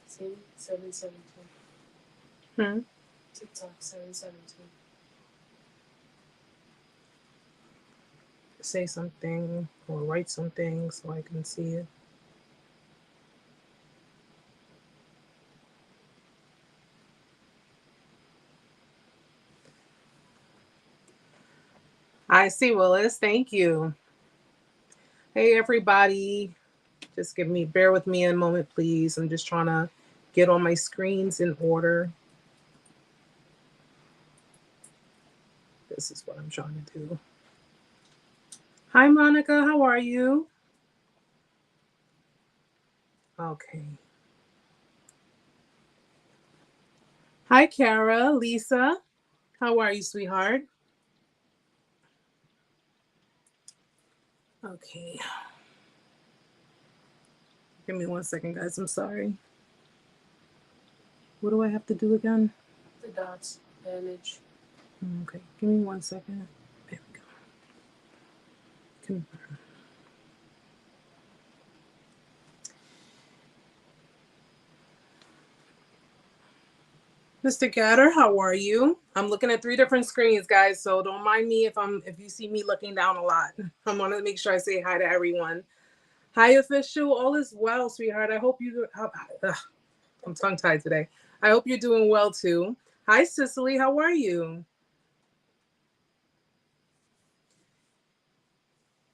See? 717. TikTok 717. Say something or write something so I can see it. I see, Willis. Thank you. Hey, everybody. Just bear with me a moment, please. I'm just trying to get all my screens in order. This is what I'm trying to do. Hi, Monica. How are you? Okay. Hi, Kara. Lisa. How are you, sweetheart? Okay. Give me 1 second, guys. I'm sorry. What do I have to do again? The dots. Manage. Okay. Give me 1 second. There we go. Confirm. Mr. Gatter, how are you? I'm looking at 3 different screens, guys, so don't mind me if you see me looking down a lot. I want to make sure I say hi to everyone. Hi, official. All is well, sweetheart. I hope you. I'm tongue-tied today. I hope you're doing well too. Hi, Cicely. How are you?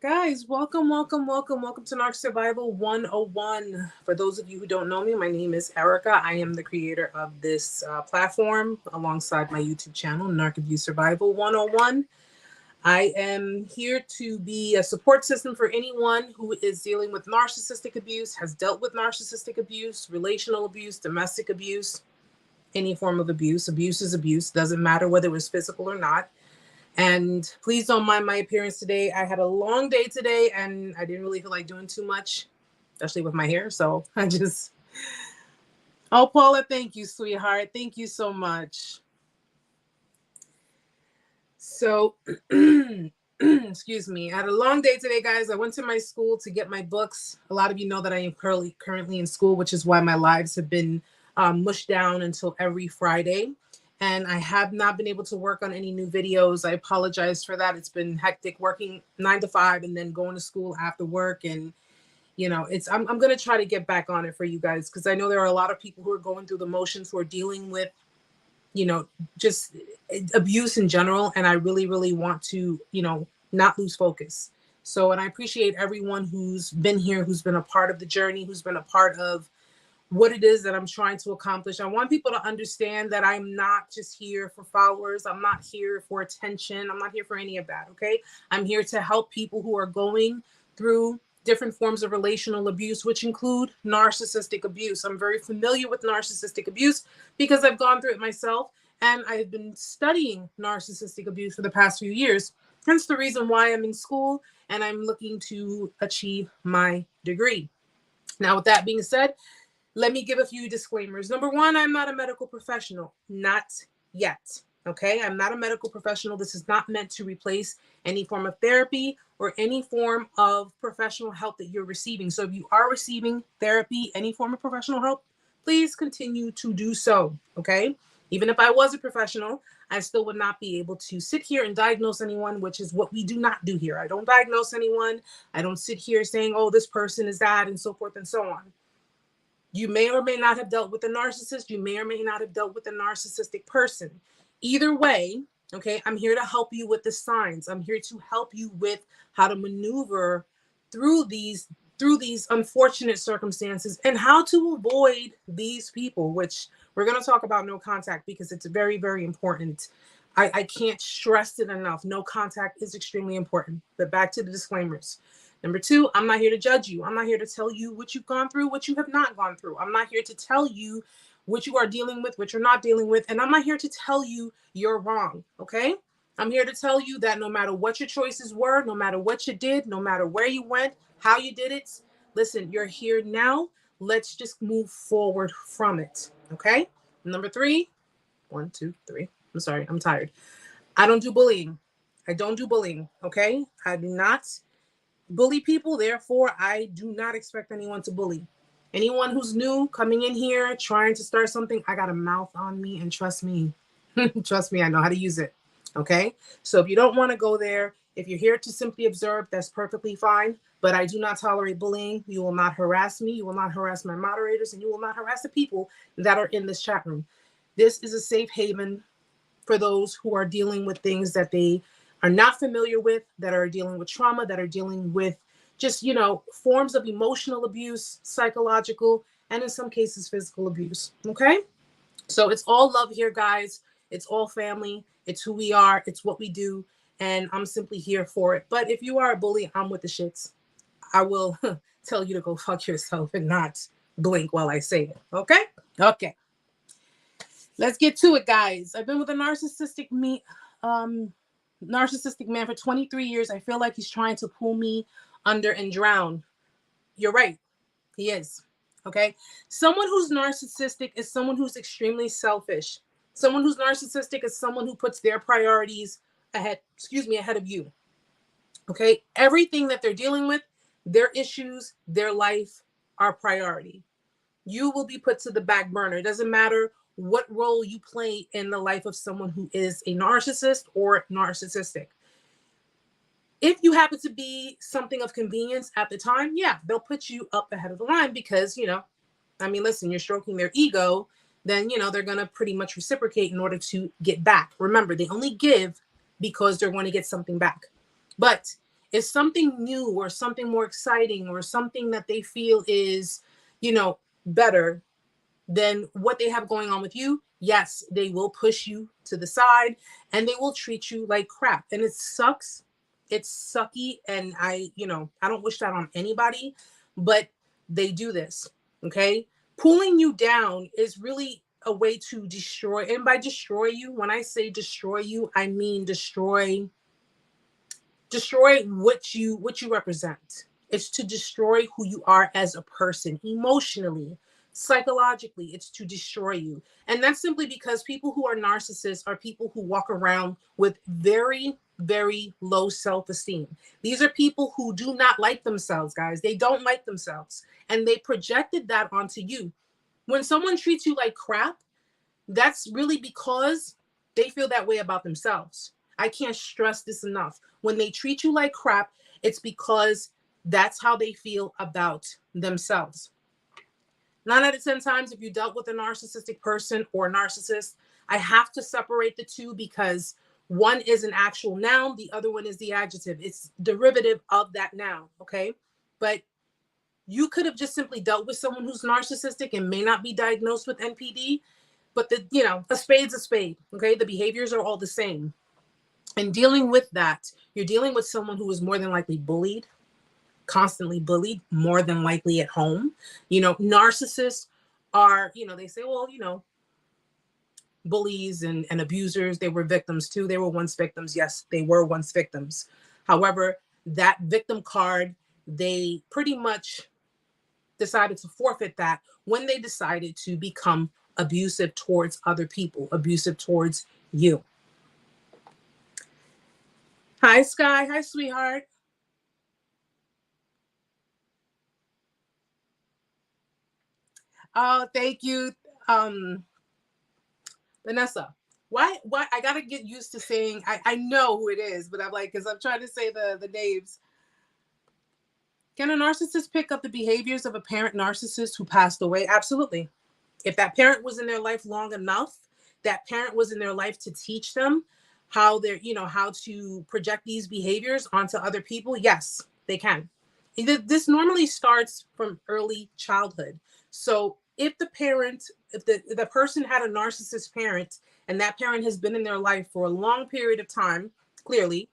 Guys, welcome to Narc Survival 101. For those of you who don't know me, my name is Erica. I am the creator of this platform alongside my YouTube channel, Narc Abuse Survival 101. I am here to be a support system for anyone who is dealing with narcissistic abuse, has dealt with narcissistic abuse, relational abuse, domestic abuse, any form of abuse. Abuse is abuse. Doesn't matter whether it was physical or not. And please don't mind my appearance today. I had a long day today and I didn't really feel like doing too much, especially with my hair. So I just, oh, Paula, thank you, sweetheart. Thank you so much. So, excuse me. I had a long day today, guys. I went to my school to get my books. A lot of you know that I am currently in school, which is why my lives have been mushed down until every Friday. And I have not been able to work on any new videos. I apologize for that. It's been hectic working 9 to 5 and then going to school after work. And, you know, I'm going to try to get back on it for you guys because I know there are a lot of people who are going through the motions, who are dealing with, you know, just abuse in general. And I really, really want to, you know, not lose focus. So, and I appreciate everyone who's been here, who's been a part of the journey, who's been a part of what it is that I'm trying to accomplish. I want people to understand that I'm not just here for followers. I'm not here for attention. I'm not here for any of that. Okay. I'm here to help people who are going through different forms of relational abuse, which include narcissistic abuse. I'm very familiar with narcissistic abuse because I've gone through it myself and I've been studying narcissistic abuse for the past few years. Hence the reason why I'm in school and I'm looking to achieve my degree. Now, with that being said, let me give a few disclaimers. Number one, I'm not a medical professional. Not yet. Okay. I'm not a medical professional. This is not meant to replace any form of therapy or any form of professional help that you're receiving. So if you are receiving therapy, any form of professional help, please continue to do so. Okay. Even if I was a professional, I still would not be able to sit here and diagnose anyone, which is what we do not do here. I don't diagnose anyone. I don't sit here saying, oh, this person is that, and so forth and so on. You may or may not have dealt with a narcissist. You may or may not have dealt with a narcissistic person. Either way, okay, I'm here to help you with the signs. I'm here to help you with how to maneuver through these unfortunate circumstances and how to avoid these people, which we're going to talk about no contact because it's very, very important. I can't stress it enough. No contact is extremely important. But back to the disclaimers. Number two, I'm not here to judge you. I'm not here to tell you what you've gone through, what you have not gone through. I'm not here to tell you what you are dealing with, what you're not dealing with. And I'm not here to tell you you're wrong. Okay. I'm here to tell you that no matter what your choices were, no matter what you did, no matter where you went, how you did it, listen, you're here now. Let's just move forward from it. Okay. Number three, 1, 2, 3. I'm sorry. I'm tired. I don't do bullying. I don't do bullying. Okay. I do not bully people. Therefore, I do not expect anyone to bully Anyone who's new coming in here, trying to start something, I got a mouth on me, and trust me, trust me, I know how to use it. Okay. So if you don't want to go there, if you're here to simply observe, that's perfectly fine. But I do not tolerate bullying. You will not harass me. You will not harass my moderators, and you will not harass the people that are in this chat room. This is a safe haven for those who are dealing with things that they are not familiar with, that are dealing with trauma, that are dealing with just, forms of emotional abuse, psychological, and in some cases, physical abuse. Okay. So it's all love here, guys. It's all family. It's who we are. It's what we do. And I'm simply here for it. But if you are a bully, I'm with the shits. I will tell you to go fuck yourself and not blink while I say it. Okay? Okay. Let's get to it, guys. I've been with a narcissistic man for 23 years. I feel like he's trying to pull me under and drown. You're right. He is. Okay. Someone who's narcissistic is someone who's extremely selfish. Someone who's narcissistic is someone who puts their priorities ahead of you. Okay. Everything that they're dealing with, their issues, their life are priority. You will be put to the back burner. It doesn't matter what role you play in the life of someone who is a narcissist or narcissistic. If you happen to be something of convenience at the time, yeah, they'll put you up ahead of the line because, listen, you're stroking their ego, then, they're going to pretty much reciprocate in order to get back. Remember, they only give because they're going to get something back. But if something new or something more exciting or something that they feel is, better than what they have going on with you, yes, they will push you to the side and they will treat you like crap. And it sucks. It's sucky. And I don't wish that on anybody, but they do this. Okay. Pulling you down is really a way to destroy. And by destroy you, when I say destroy you, I mean destroy what you represent. It's to destroy who you are as a person, emotionally, psychologically. It's to destroy you. And that's simply because people who are narcissists are people who walk around with very, very low self-esteem. These are people who do not like themselves, guys. They don't like themselves. And they projected that onto you. When someone treats you like crap, that's really because they feel that way about themselves. I can't stress this enough. When they treat you like crap, it's because that's how they feel about themselves. 9 out of 10 times, if you dealt with a narcissistic person or narcissist, I have to separate the two because one is an actual noun, the other one is the adjective. It's derivative of that noun, okay? But you could have just simply dealt with someone who's narcissistic and may not be diagnosed with NPD, but a spade's a spade, okay? The behaviors are all the same. And dealing with that, you're dealing with someone who is more than likely bullied, constantly bullied, more than likely at home. Narcissists are, they say, well, bullies and abusers, they were victims too. They were once victims. Yes, they were once victims. However, that victim card, they pretty much decided to forfeit that when they decided to become abusive towards other people, abusive towards you. Hi, Sky. Hi, sweetheart. Oh, thank you. Vanessa, why I gotta get used to saying I know who it is, but I'm like, because I'm trying to say the names. Can a narcissist pick up the behaviors of a parent narcissist who passed away? Absolutely. If that parent was in their life long enough, that parent was in their life to teach them how how to project these behaviors onto other people, yes, they can. This normally starts from early childhood. So if the person had a narcissist parent and that parent has been in their life for a long period of time, clearly,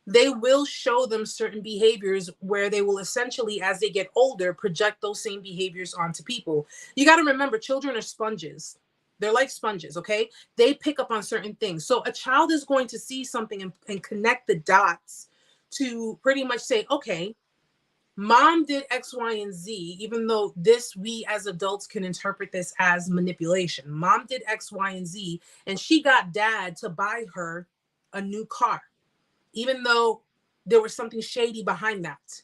they will show them certain behaviors where they will essentially, as they get older, project those same behaviors onto people. You got to remember, children are sponges. They're like sponges, okay? They pick up on certain things. So a child is going to see something and connect the dots to pretty much say, okay, mom did X, Y, and Z, even though we as adults can interpret this as manipulation. Mom did X, Y, and Z, and she got dad to buy her a new car, even though there was something shady behind that.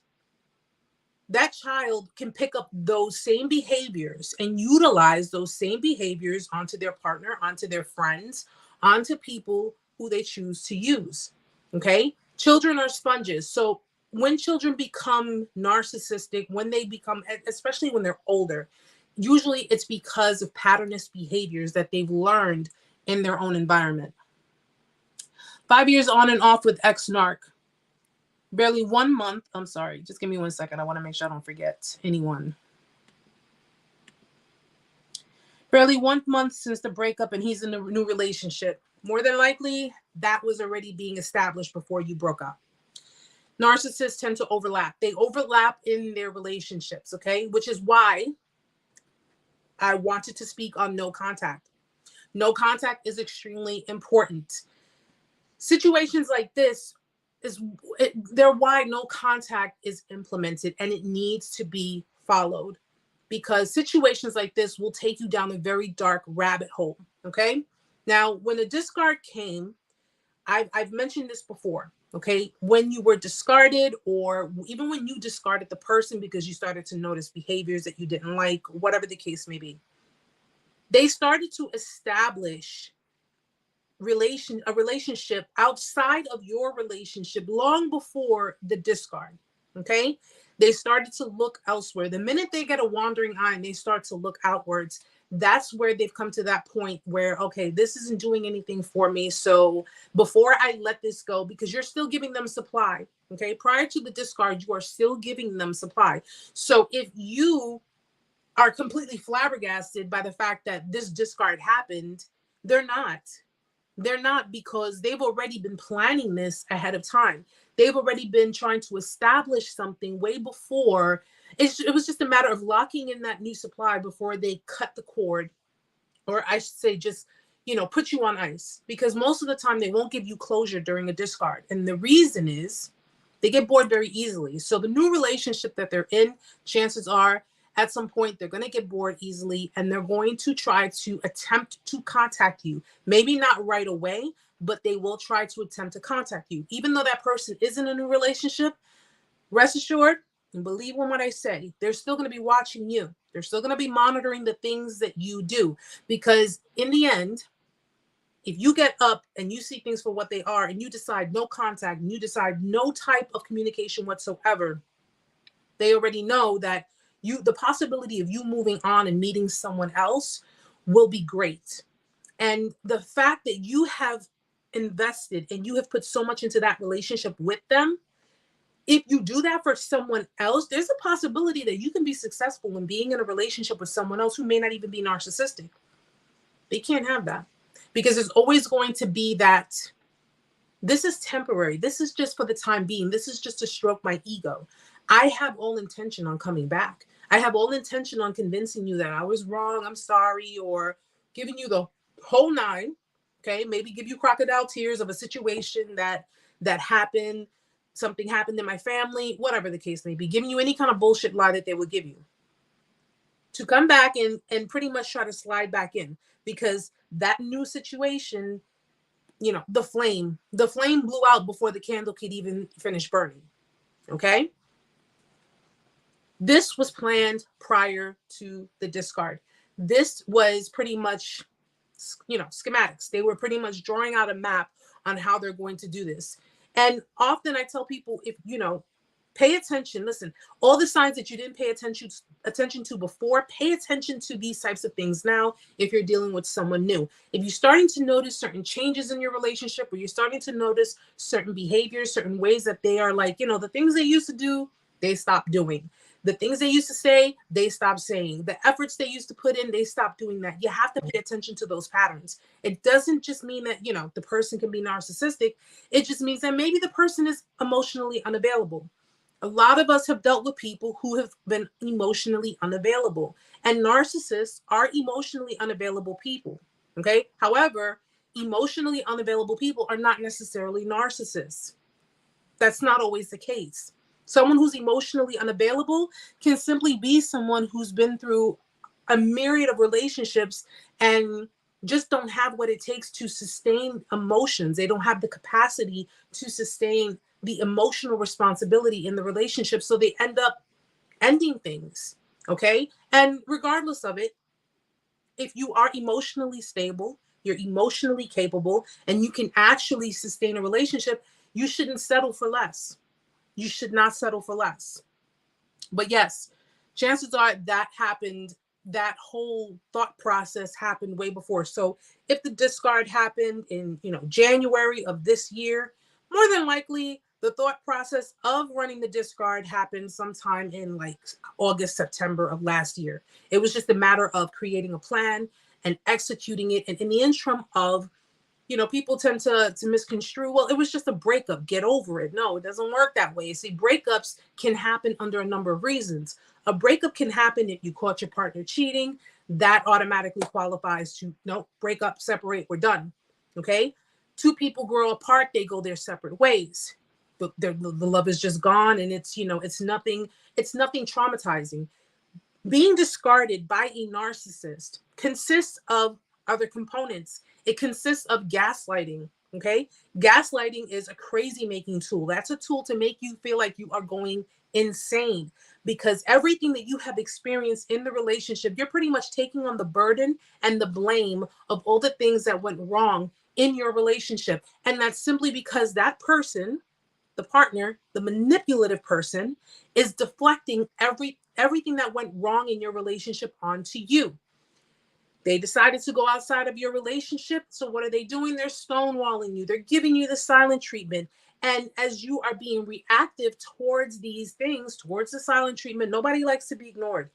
that child can pick up those same behaviors and utilize those same behaviors onto their partner, onto their friends, onto people who they choose to use. Okay? Children are sponges. So when children become narcissistic, when they become, especially when they're older, usually it's because of patternist behaviors that they've learned in their own environment. 5 years on and off with ex-narc. Barely 1 month. I'm sorry. Just give me 1 second. I want to make sure I don't forget anyone. Barely 1 month since the breakup, and he's in a new relationship. More than likely, that was already being established before you broke up. Narcissists tend to overlap. They overlap in their relationships, okay? Which is why I wanted to speak on no contact. No contact is extremely important. Situations like this, they're why no contact is implemented, and it needs to be followed, because situations like this will take you down a very dark rabbit hole. Okay. Now, when the discard came, I've mentioned this before. Okay. When you were discarded, or even when you discarded the person because you started to notice behaviors that you didn't like, whatever the case may be, they started to establish a relationship outside of your relationship long before the discard. Okay. They started to look elsewhere. The minute they get a wandering eye and they start to look outwards, that's where they've come to that point where, okay, this isn't doing anything for me. So before I let this go, because you're still giving them supply. Okay. Prior to the discard, you are still giving them supply. So if you are completely flabbergasted by the fact that this discard happened, they're not. They're not, because they've already been planning this ahead of time. They've already been trying to establish something way before. It was just a matter of locking in that new supply before they cut the cord, or I should say just, put you on ice, because most of the time they won't give you closure during a discard. And the reason is they get bored very easily. So the new relationship that they're in, chances are at some point they're going to get bored easily, and they're going to try to attempt to contact you. Maybe not right away, but they will try to attempt to contact you. Even though that person isn't in a new relationship, rest assured and believe in what I say, they're still going to be watching you. They're still going to be monitoring the things that you do, because in the end, if you get up and you see things for what they are, and you decide no contact, and you decide no type of communication whatsoever, they already know that the possibility of you moving on and meeting someone else will be great. And the fact that you have invested and you have put so much into that relationship with them, if you do that for someone else, there's a possibility that you can be successful in being in a relationship with someone else who may not even be narcissistic. They can't have that, because there's always going to be that this is temporary. This is just for the time being. This is just to stroke my ego. I have all intention on coming back. I have all intention on convincing you that I was wrong, I'm sorry, or giving you the whole nine. Okay, maybe give you crocodile tears of a situation that happened, something happened in my family, whatever the case may be, giving you any kind of bullshit lie that they would give you, to come back and pretty much try to slide back in, because that new situation, the flame blew out before the candle could even finish burning. Okay. This was planned prior to the discard. This was pretty much, schematics. They were pretty much drawing out a map on how they're going to do this. And often I tell people, if, pay attention, listen, all the signs that you didn't pay attention to before, pay attention to these types of things now if you're dealing with someone new. If you're starting to notice certain changes in your relationship, or you're starting to notice certain behaviors, certain ways that they are like, the things they used to do, they stopped doing. The things they used to say, they stopped saying. The efforts they used to put in, they stopped doing that. You have to pay attention to those patterns. It doesn't just mean that, the person can be narcissistic. It just means that maybe the person is emotionally unavailable. A lot of us have dealt with people who have been emotionally unavailable, and narcissists are emotionally unavailable people. Okay. However, emotionally unavailable people are not necessarily narcissists. That's not always the case. Someone who's emotionally unavailable can simply be someone who's been through a myriad of relationships and just don't have what it takes to sustain emotions. They don't have the capacity to sustain the emotional responsibility in the relationship. So they end up ending things. Okay. And regardless of it, if you are emotionally stable, you're emotionally capable, and you can actually sustain a relationship, you shouldn't settle for less. You should not settle for less. But yes, chances are that happened, that whole thought process happened way before. So if the discard happened in, January of this year, more than likely the thought process of running the discard happened sometime in like August, September of last year. It was just a matter of creating a plan and executing it. And in the interim of, people tend to misconstrue, well, it was just a breakup, get over it. No, it doesn't work that way. See, breakups can happen under a number of reasons. A breakup can happen if you caught your partner cheating. That automatically qualifies to, no, break up, separate, we're done. Okay. Two people grow apart, they go their separate ways. The love is just gone, and it's nothing traumatizing. Being discarded by a narcissist consists of other components. It consists of gaslighting. Okay. Gaslighting is a crazy making tool. That's a tool to make you feel like you are going insane, because everything that you have experienced in the relationship, you're pretty much taking on the burden and the blame of all the things that went wrong in your relationship. And that's simply because that person, the partner, the manipulative person, is deflecting everything that went wrong in your relationship onto you. They decided to go outside of your relationship. So what are they doing? They're stonewalling you. They're giving you the silent treatment. And as you are being reactive towards these things, towards the silent treatment, nobody likes to be ignored.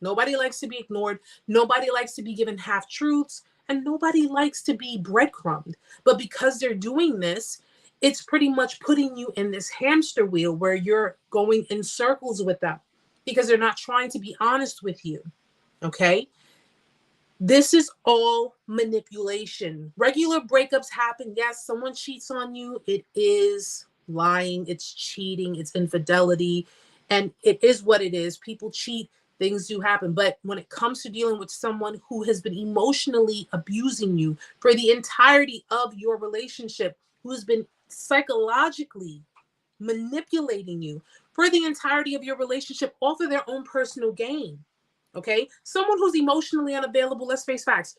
Nobody likes to be ignored. Nobody likes to be given half truths. And nobody likes to be breadcrumbed. But because they're doing this, it's pretty much putting you in this hamster wheel where you're going in circles with them because they're not trying to be honest with you. Okay. This is all manipulation. Regular breakups happen. Yes, someone cheats on you. It is lying, it's cheating, it's infidelity, and it is what it is. People cheat, things do happen. But when it comes to dealing with someone who has been emotionally abusing you for the entirety of your relationship, who has been psychologically manipulating you for the entirety of your relationship, all for their own personal gain. Okay. Someone who's emotionally unavailable, let's face facts.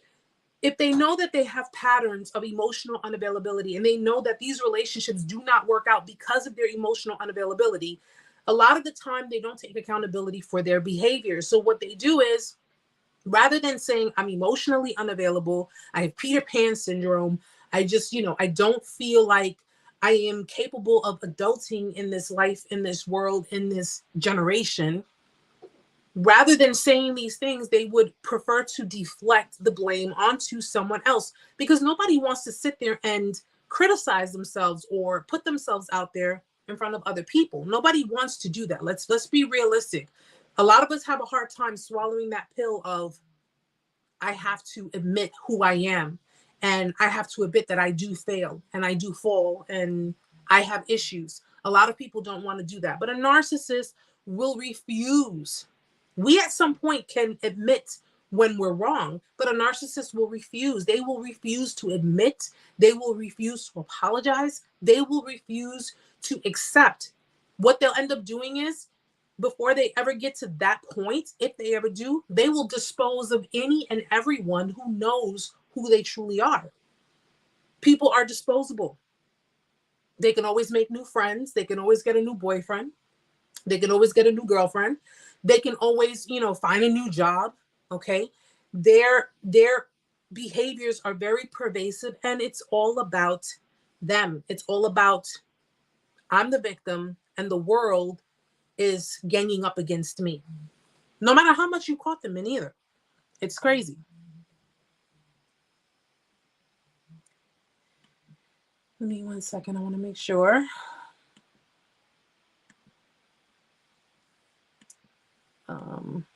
If they know that they have patterns of emotional unavailability and they know that these relationships do not work out because of their emotional unavailability, a lot of the time they don't take accountability for their behavior. So what they do is, rather than saying, I'm emotionally unavailable, I have Peter Pan syndrome, I just, I don't feel like I am capable of adulting in this life, in this world, in this generation. Rather than saying these things, they would prefer to deflect the blame onto someone else, because nobody wants to sit there and criticize themselves or put themselves out there in front of other people. Nobody wants to do that. Let's be realistic. A lot of us have a hard time swallowing that pill of, I have to admit who I am, and I have to admit that I do fail and I do fall and I have issues. A lot of people don't want to do that, but a narcissist will refuse. We at some point can admit when we're wrong, but a narcissist will refuse. They will refuse to admit. They will refuse to apologize. They will refuse to accept. What they'll end up doing is, before they ever get to that point, if they ever do, they will dispose of any and everyone who knows who they truly are. People are disposable. They can always make new friends. They can always get a new boyfriend. They can always get a new girlfriend. They can always, find a new job. Okay. Their behaviors are very pervasive, and it's all about them. It's all about, I'm the victim and the world is ganging up against me. No matter how much you caught them in either. It's crazy. Give me 1 second. I want to make sure.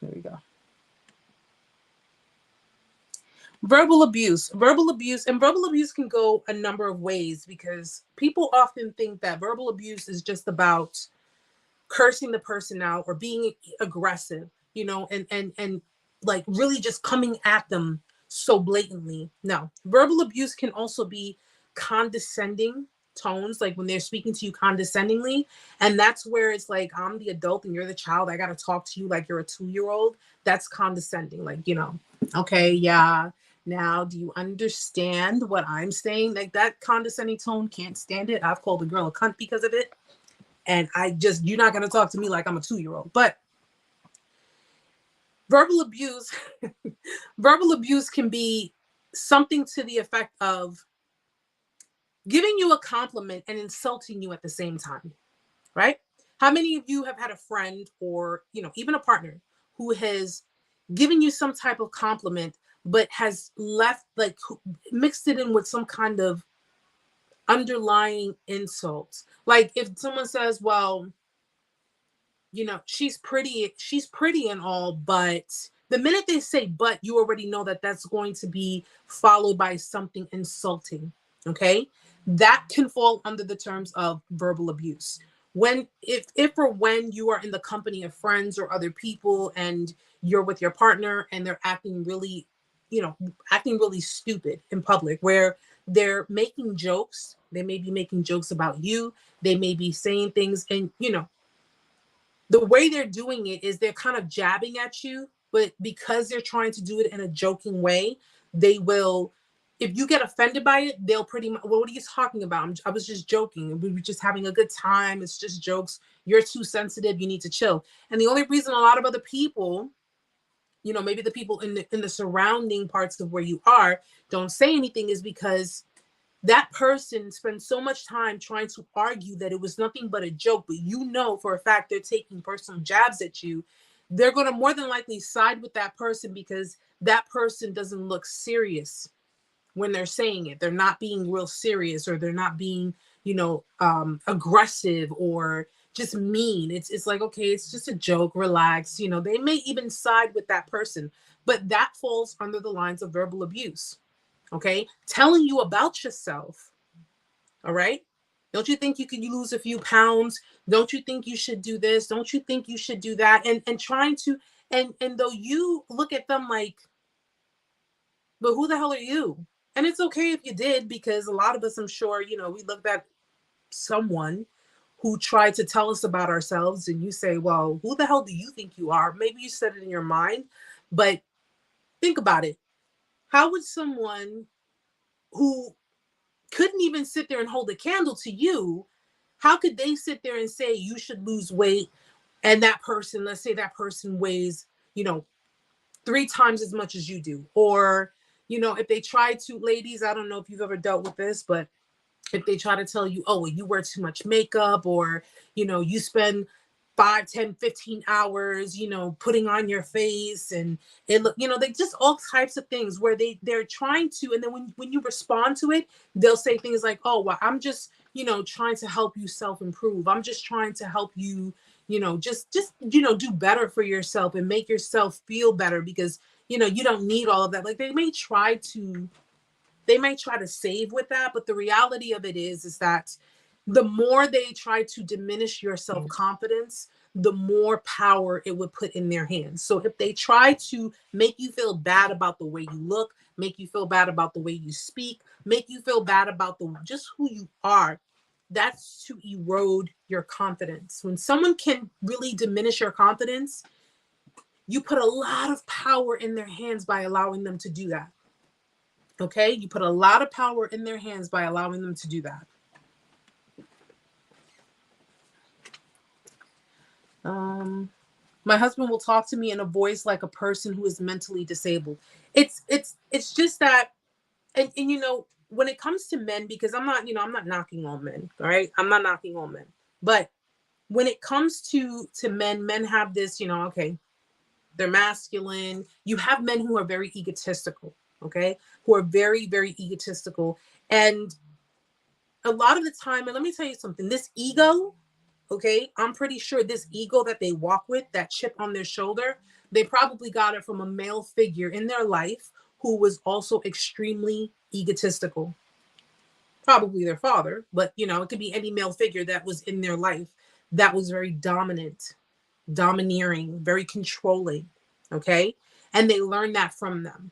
There we go. Verbal abuse and verbal abuse can go a number of ways, because people often think that verbal abuse is just about cursing the person out or being aggressive, and like really just coming at them, so blatantly. No, verbal abuse can also be condescending, tones, like when they're speaking to you condescendingly. And that's where it's like, I'm the adult and you're the child. I got to talk to you like you're a 2-year-old. That's condescending. Like, okay, yeah. Now, do you understand what I'm saying? Like that condescending tone, can't stand it. I've called a girl a cunt because of it. And you're not going to talk to me like I'm a 2-year-old. But verbal abuse, verbal abuse can be something to the effect of giving you a compliment and insulting you at the same time, right? How many of you have had a friend or, even a partner who has given you some type of compliment, but has mixed it in with some kind of underlying insults? Like if someone says, well, she's pretty and all, but the minute they say but, you already know that that's going to be followed by something insulting. Okay, that can fall under the terms of verbal abuse. If or when you are in the company of friends or other people and you're with your partner and they're acting really stupid in public, where they're making jokes, they may be making jokes about you, they may be saying things, and the way they're doing it is they're kind of jabbing at you, but because they're trying to do it in a joking way, they will, if you get offended by it, they'll pretty much, well, what are you talking about? I was just joking. We were just having a good time. It's just jokes. You're too sensitive. You need to chill. And the only reason a lot of other people, maybe the people in the surrounding parts of where you are don't say anything is because that person spends so much time trying to argue that it was nothing but a joke, but for a fact they're taking personal jabs at you. They're going to more than likely side with that person because that person doesn't look serious when they're saying it. They're not being real serious, or they're not being, aggressive or just mean. It's like, okay, it's just a joke, relax. They may even side with that person, but that falls under the lines of verbal abuse. Okay, telling you about yourself. All right, don't you think you could lose a few pounds? Don't you think you should do this? Don't you think you should do that? And trying to, and though you look at them like, but who the hell are you? And it's okay if you did, because a lot of us, I'm sure, we looked at someone who tried to tell us about ourselves, and you say, well, who the hell do you think you are? Maybe you said it in your mind, but think about it. How would someone who couldn't even sit there and hold a candle to you, how could they sit there and say you should lose weight, and that person, let's say that person weighs, 3 times as much as you do? Or, if they try to, ladies, I don't know if you've ever dealt with this, but if they try to tell you, oh, well, you wear too much makeup, or, you spend 5, 10, 15 hours, putting on your face, and it look, they just all types of things where they're trying to, and then when you respond to it, they'll say things like, oh, well, I'm just, trying to help you self-improve. I'm just trying to help you, just do better for yourself and make yourself feel better, because, you don't need all of that. Like they may try to save with that, but the reality of it is that the more they try to diminish your self-confidence, the more power it would put in their hands. So if they try to make you feel bad about the way you look, make you feel bad about the way you speak, make you feel bad about just who you are, that's to erode your confidence. When someone can really diminish your confidence, you put a lot of power in their hands by allowing them to do that. Okay? You put a lot of power in their hands by allowing them to do that. My husband will talk to me in a voice like a person who is mentally disabled. It's just that, and when it comes to men, because I'm not knocking on men, all right? I'm not knocking on men. But when it comes to men have this, okay, they're masculine. You have men who are very egotistical, okay? Who are very, very egotistical. And a lot of the time, and let me tell you something, this ego, okay, I'm pretty sure this ego that they walk with, that chip on their shoulder, they probably got it from a male figure in their life who was also extremely egotistical. Probably their father, but it could be any male figure that was in their life that was very dominant, domineering, very controlling, okay? And they learned that from them.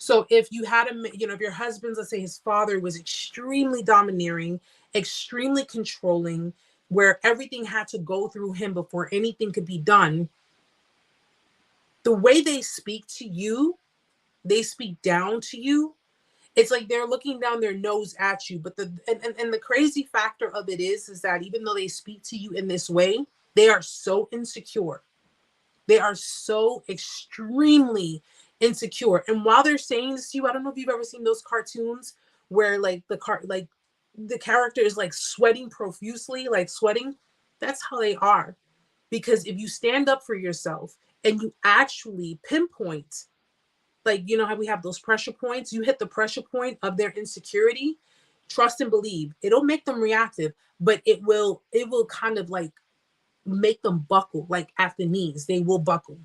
So if you had if your husband's, let's say his father was extremely domineering, extremely controlling, where everything had to go through him before anything could be done, the way they speak to you, they speak down to you. It's like they're looking down their nose at you. But the crazy factor of it is that even though they speak to you in this way, they are so insecure. They are so extremely insecure. And while they're saying this to you, I don't know if you've ever seen those cartoons where like the character is like sweating profusely, like sweating. That's how they are. Because if you stand up for yourself and you actually pinpoint, like, you know how we have those pressure points, you hit the pressure point of their insecurity, trust and believe, it'll make them reactive, but it will kind of like make them buckle, like at the knees, they will buckle.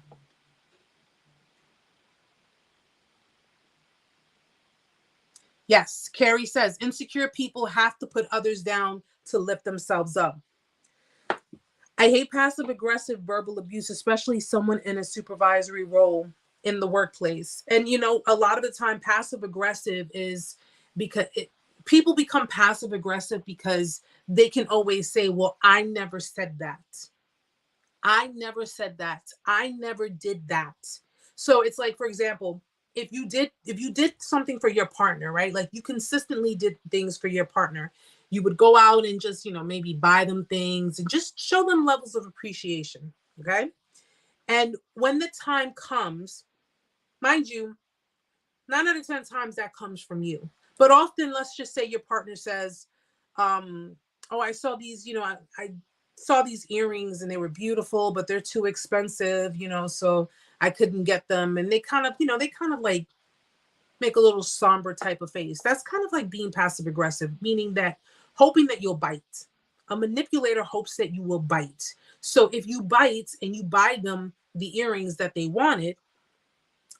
Yes, Carrie says insecure people have to put others down to lift themselves up. I hate passive aggressive verbal abuse, especially someone in a supervisory role in the workplace. And a lot of the time passive aggressive is because people become passive aggressive because they can always say, well, I never said that. I never said that. I never did that. So it's like, for example, if you did something for your partner, right? Like you consistently did things for your partner, you would go out and just, maybe buy them things and just show them levels of appreciation. Okay. And when the time comes, mind you, 9 out of 10 times that comes from you. But often, let's just say your partner says, oh, I saw these, I saw these earrings and they were beautiful, but they're too expensive, so I couldn't get them. And they kind of like make a little somber type of face. That's kind of like being passive aggressive, meaning that hoping that you'll bite. A manipulator hopes that you will bite. So if you bite and you buy them the earrings that they wanted,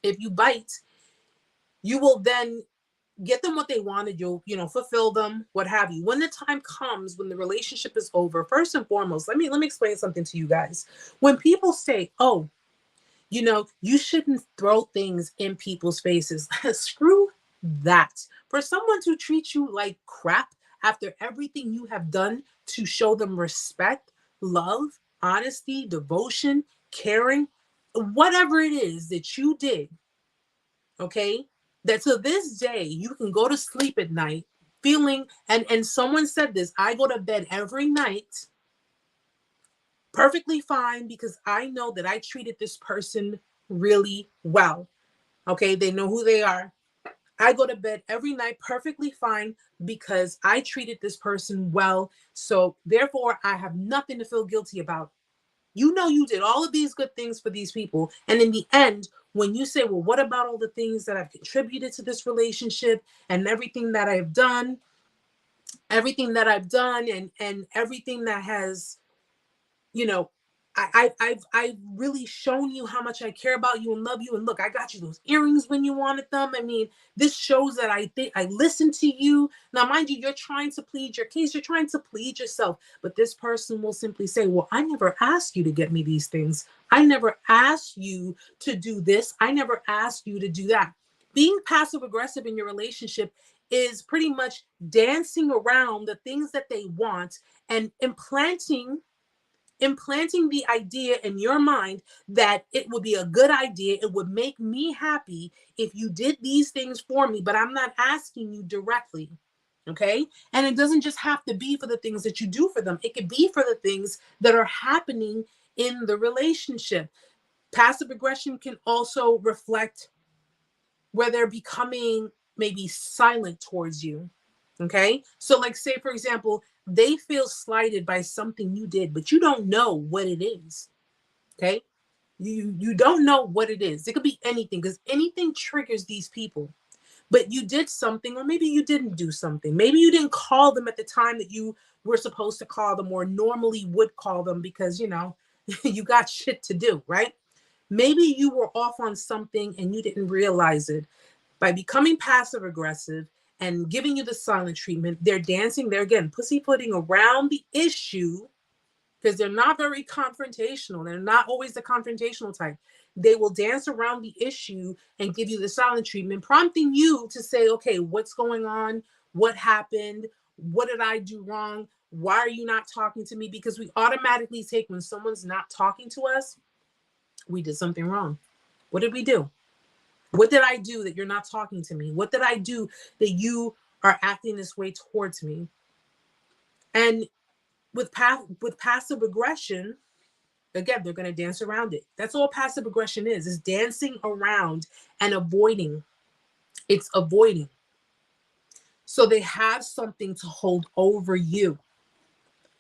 if you bite, you will then get them what they wanted. You'll, fulfill them, what have you. When the time comes, when the relationship is over, first and foremost, let me explain something to you guys. When people say, oh, you shouldn't throw things in people's faces. Screw that. For someone to treat you like crap after everything you have done to show them respect, love, honesty, devotion, caring, whatever it is that you did, okay, that to this day you can go to sleep at night feeling, and someone said this, I go to bed every night perfectly fine because I know that I treated this person really well. Okay, they know who they are. I go to bed every night perfectly fine because I treated this person well. So therefore, I have nothing to feel guilty about. You did all of these good things for these people. And in the end, when you say, well, what about all the things that I've contributed to this relationship and everything that I've done and everything that has, I've really shown you how much I care about you and love you. And look, I got you those earrings when you wanted them. I mean, this shows that I think I listen to you. Now, mind you, you're trying to plead your case. You're trying to plead yourself. But this person will simply say, well, I never asked you to get me these things. I never asked you to do this. I never asked you to do that. Being passive aggressive in your relationship is pretty much dancing around the things that they want and implanting the idea in your mind that it would be a good idea, it would make me happy if you did these things for me, but I'm not asking you directly. Okay. And it doesn't just have to be for the things that you do for them. It could be for the things that are happening in the relationship. Passive aggression can also reflect where they're becoming maybe silent towards you. Okay. So like, say, for example, they feel slighted by something you did, but you don't know what it is. Okay. You don't know what it is. It could be anything because anything triggers these people. But you did something, or maybe you didn't do something. Maybe you didn't call them at the time that you were supposed to call them or normally would call them because, you got shit to do, right? Maybe you were off on something and you didn't realize it. By becoming passive aggressive and giving you the silent treatment, they're dancing, they're again pussyfooting around the issue because they're not very confrontational. They're not always the confrontational type. They will dance around the issue and give you the silent treatment, prompting you to say, okay, what's going on? What happened? What did I do wrong? Why are you not talking to me? Because we automatically take, when someone's not talking to us, we did something wrong. What did we do? What did I do that you're not talking to me? What did I do that you are acting this way towards me? And with passive aggression, again, they're going to dance around it. That's all passive aggression is dancing around and avoiding. It's avoiding. So they have something to hold over you.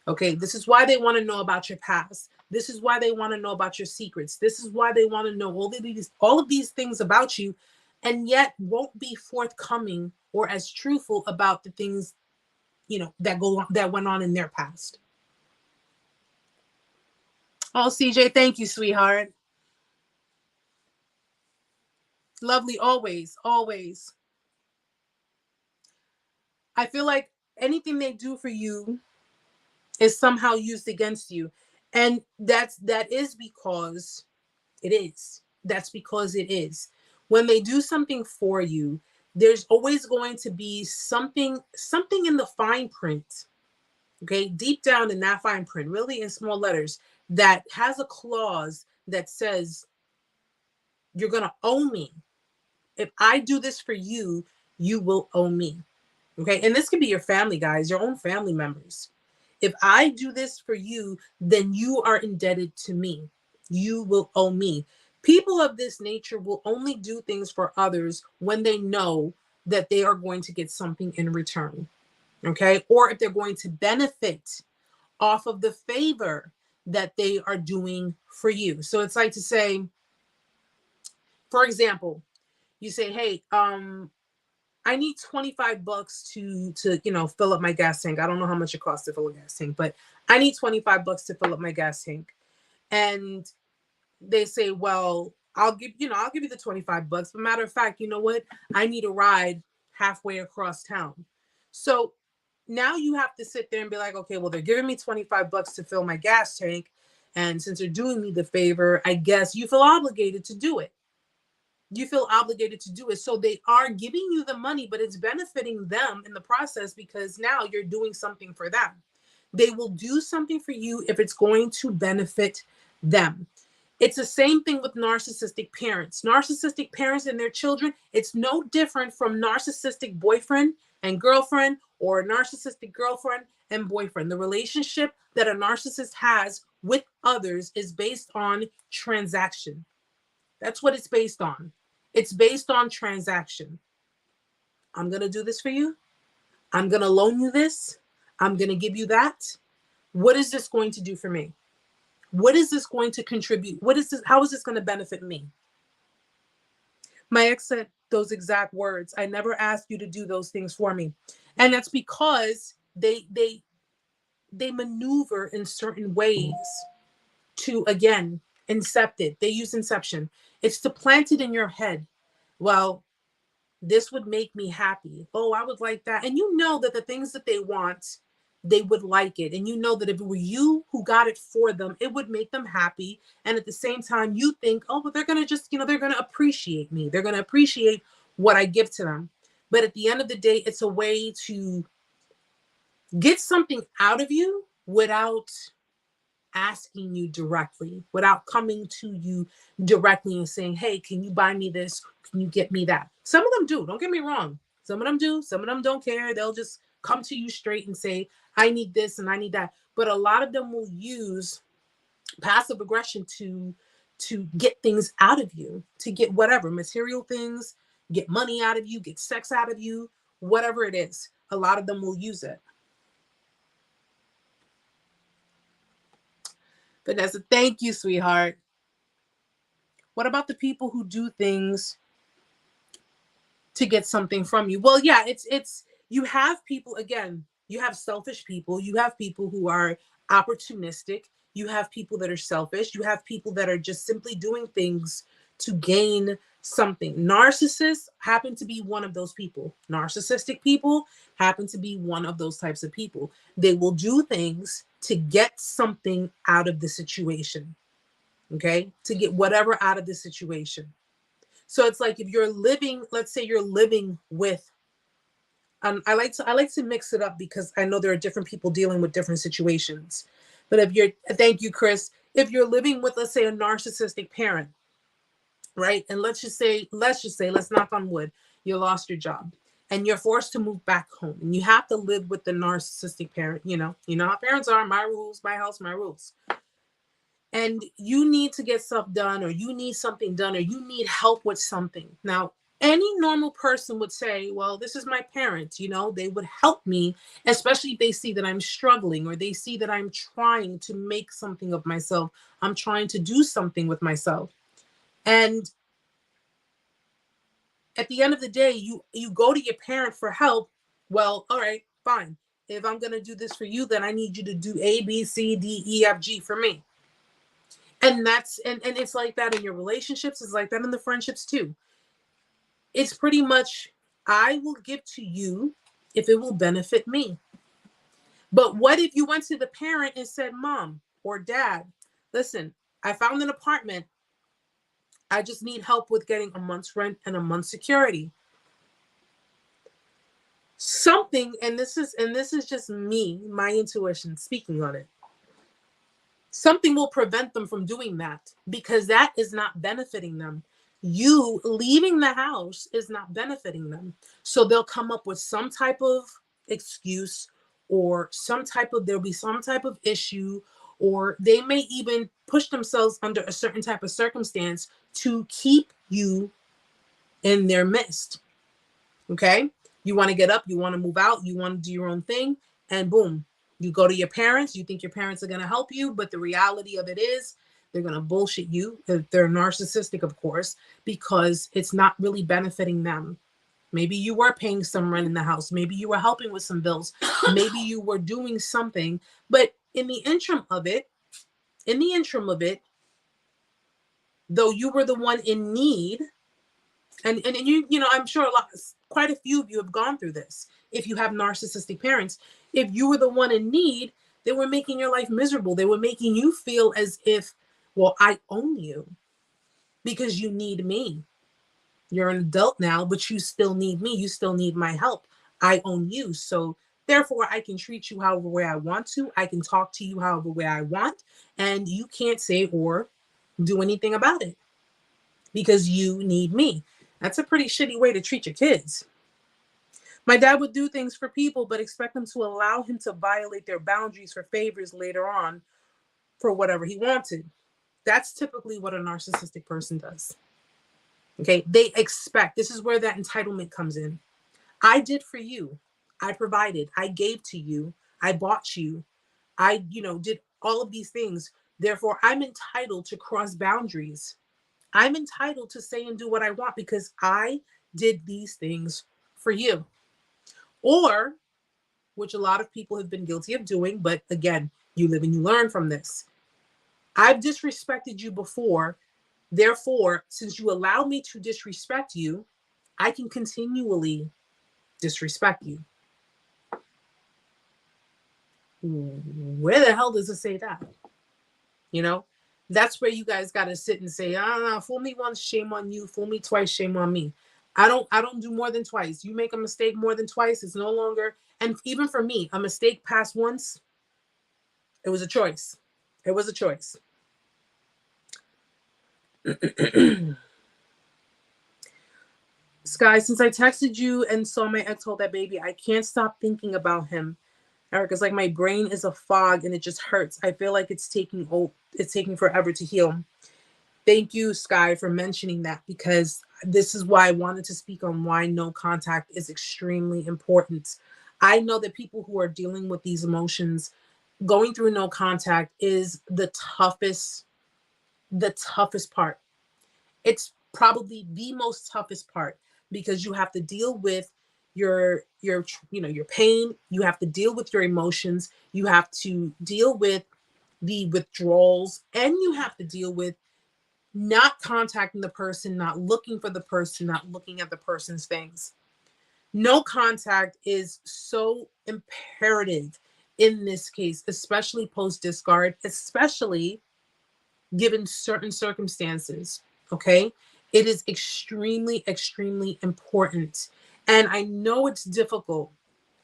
Okay, this is why they want to know about your past. This is why they want to know about your secrets. This is why they want to know all of these things about you, and yet won't be forthcoming or as truthful about the things, that went on in their past. Oh, CJ, thank you, sweetheart. Lovely, always, always. I feel like anything they do for you is somehow used against you. And that is because it is. That's because it is. When they do something for you, there's always going to be something in the fine print, okay, deep down in that fine print, really in small letters, that has a clause that says, you're going to owe me. If I do this for you, you will owe me. Okay. And this could be your family, guys, your own family members. If I do this for you, then you are indebted to me. You will owe me. People of this nature will only do things for others when they know that they are going to get something in return. Okay. Or if they're going to benefit off of the favor that they are doing for you. So it's like to say, for example, you say, hey, I need $25 to fill up my gas tank. I don't know how much it costs to fill a gas tank, but I need $25 to fill up my gas tank. And they say, well, I'll give you the $25. But matter of fact, you know what? I need a ride halfway across town. So now you have to sit there and be like, okay, well, they're giving me $25 to fill my gas tank. And since they're doing me the favor, I guess you feel obligated to do it. You feel obligated to do it. So they are giving you the money, but it's benefiting them in the process because now you're doing something for them. They will do something for you if it's going to benefit them. It's the same thing with narcissistic parents. Narcissistic parents and their children, it's no different from narcissistic boyfriend and girlfriend or narcissistic girlfriend and boyfriend. The relationship that a narcissist has with others is based on transaction. That's what it's based on. It's based on transaction. I'm going to do this for you. I'm going to loan you this. I'm going to give you that. What is this going to do for me? What is this going to contribute? How is this going to benefit me? My ex said those exact words. I never asked you to do those things for me. And that's because they maneuver in certain ways to, again, incept it. They use inception. It's to plant it in your head. Well, this would make me happy. Oh, I would like that. And you know that the things that they want, they would like it. And you know that if it were you who got it for them, it would make them happy. And at the same time, you think, oh, but they're going to just, they're going to appreciate me. They're going to appreciate what I give to them. But at the end of the day, it's a way to get something out of you without asking you directly, without coming to you directly and saying, hey, can you buy me this? Can you get me that? Some of them do. Don't get me wrong. Some of them do. Some of them don't care. They'll just come to you straight and say, I need this and I need that. But a lot of them will use passive aggression to get things out of you, to get whatever, material things, get money out of you, get sex out of you, whatever it is. A lot of them will use it. Vanessa, thank you, sweetheart. What about the people who do things to get something from you? Well, yeah, it's you have people, again, you have selfish people, you have people who are opportunistic, you have people that are selfish, you have people that are just simply doing things to gain something. Narcissists happen to be one of those people. Narcissistic people happen to be one of those types of people. They will do things to get something out of the situation. okay, to get whatever out of the situation. So it's like if you're living, let's say you're living with, I like to mix it up because I know there are different people dealing with different situations. But if you're, thank you, Chris, if you're living with, let's say, a narcissistic parent, right? And let's knock on wood, you lost your job and you're forced to move back home and you have to live with the narcissistic parent. You know how parents are, my rules, my house, my rules. And you need to get stuff done, or you need something done, or you need help with something. Now, any normal person would say, well, this is my parents, they would help me, especially if they see that I'm struggling or they see that I'm trying to make something of myself. I'm trying to do something with myself. And at the end of the day, you go to your parent for help. Well, all right, fine. If I'm going to do this for you, then I need you to do A, B, C, D, E, F, G for me. And that's, and it's like that in your relationships. It's like that in the friendships too. It's pretty much, I will give to you if it will benefit me. But what if you went to the parent and said, Mom or Dad, listen, I found an apartment. I just need help with getting a month's rent and a month's security. Something, and this is just me, my intuition speaking on it. Something will prevent them from doing that because that is not benefiting them. You leaving the house is not benefiting them. So they'll come up with some type of excuse, or there'll be some type of issue, or they may even push themselves under a certain type of circumstance to keep you in their midst. Okay? You want to get up, you want to move out, you want to do your own thing, and boom, you go to your parents, you think your parents are going to help you, but the reality of it is they're going to bullshit you. They're narcissistic, of course, because it's not really benefiting them. Maybe you were paying some rent in the house. Maybe you were helping with some bills. Maybe you were doing something. But in the interim of it, though you were the one in need, and I'm sure quite a few of you have gone through this. If you have narcissistic parents, if you were the one in need, they were making your life miserable. They were making you feel as if, well, I own you because you need me. You're an adult now, but you still need me. You still need my help. I own you. So therefore, I can treat you however way I want to. I can talk to you however way I want. And you can't say or do anything about it because you need me. That's a pretty shitty way to treat your kids. My dad would do things for people, but expect them to allow him to violate their boundaries for favors later on for whatever he wanted. That's typically what a narcissistic person does. Okay, they expect, this is where that entitlement comes in. I did for you. I provided, I gave to you, I bought you, I, did all of these things. Therefore, I'm entitled to cross boundaries. I'm entitled to say and do what I want because I did these things for you. Or, which a lot of people have been guilty of doing, but again, you live and you learn from this. I've disrespected you before. Therefore, since you allow me to disrespect you, I can continually disrespect you. Where the hell does it say that? That's where you guys got to sit and say, no, fool me once, shame on you. Fool me twice, shame on me. I don't do more than twice. You make a mistake more than twice, it's no longer. And even for me, a mistake past once, it was a choice. It was a choice. Sky, since I texted you and saw my ex hold that baby, I can't stop thinking about him. Erica's like, my brain is a fog and it just hurts. I feel like it's taking forever to heal. Thank you, Sky, for mentioning that, because this is why I wanted to speak on why no contact is extremely important. I know that people who are dealing with these emotions, going through no contact is the toughest part. It's probably the most toughest part because you have to deal with your pain, you have to deal with your emotions, you have to deal with the withdrawals, and you have to deal with not contacting the person, not looking for the person, not looking at the person's things. No contact is so imperative in this case, especially post discard, especially given certain circumstances. Okay. It is extremely, extremely important. And I know it's difficult.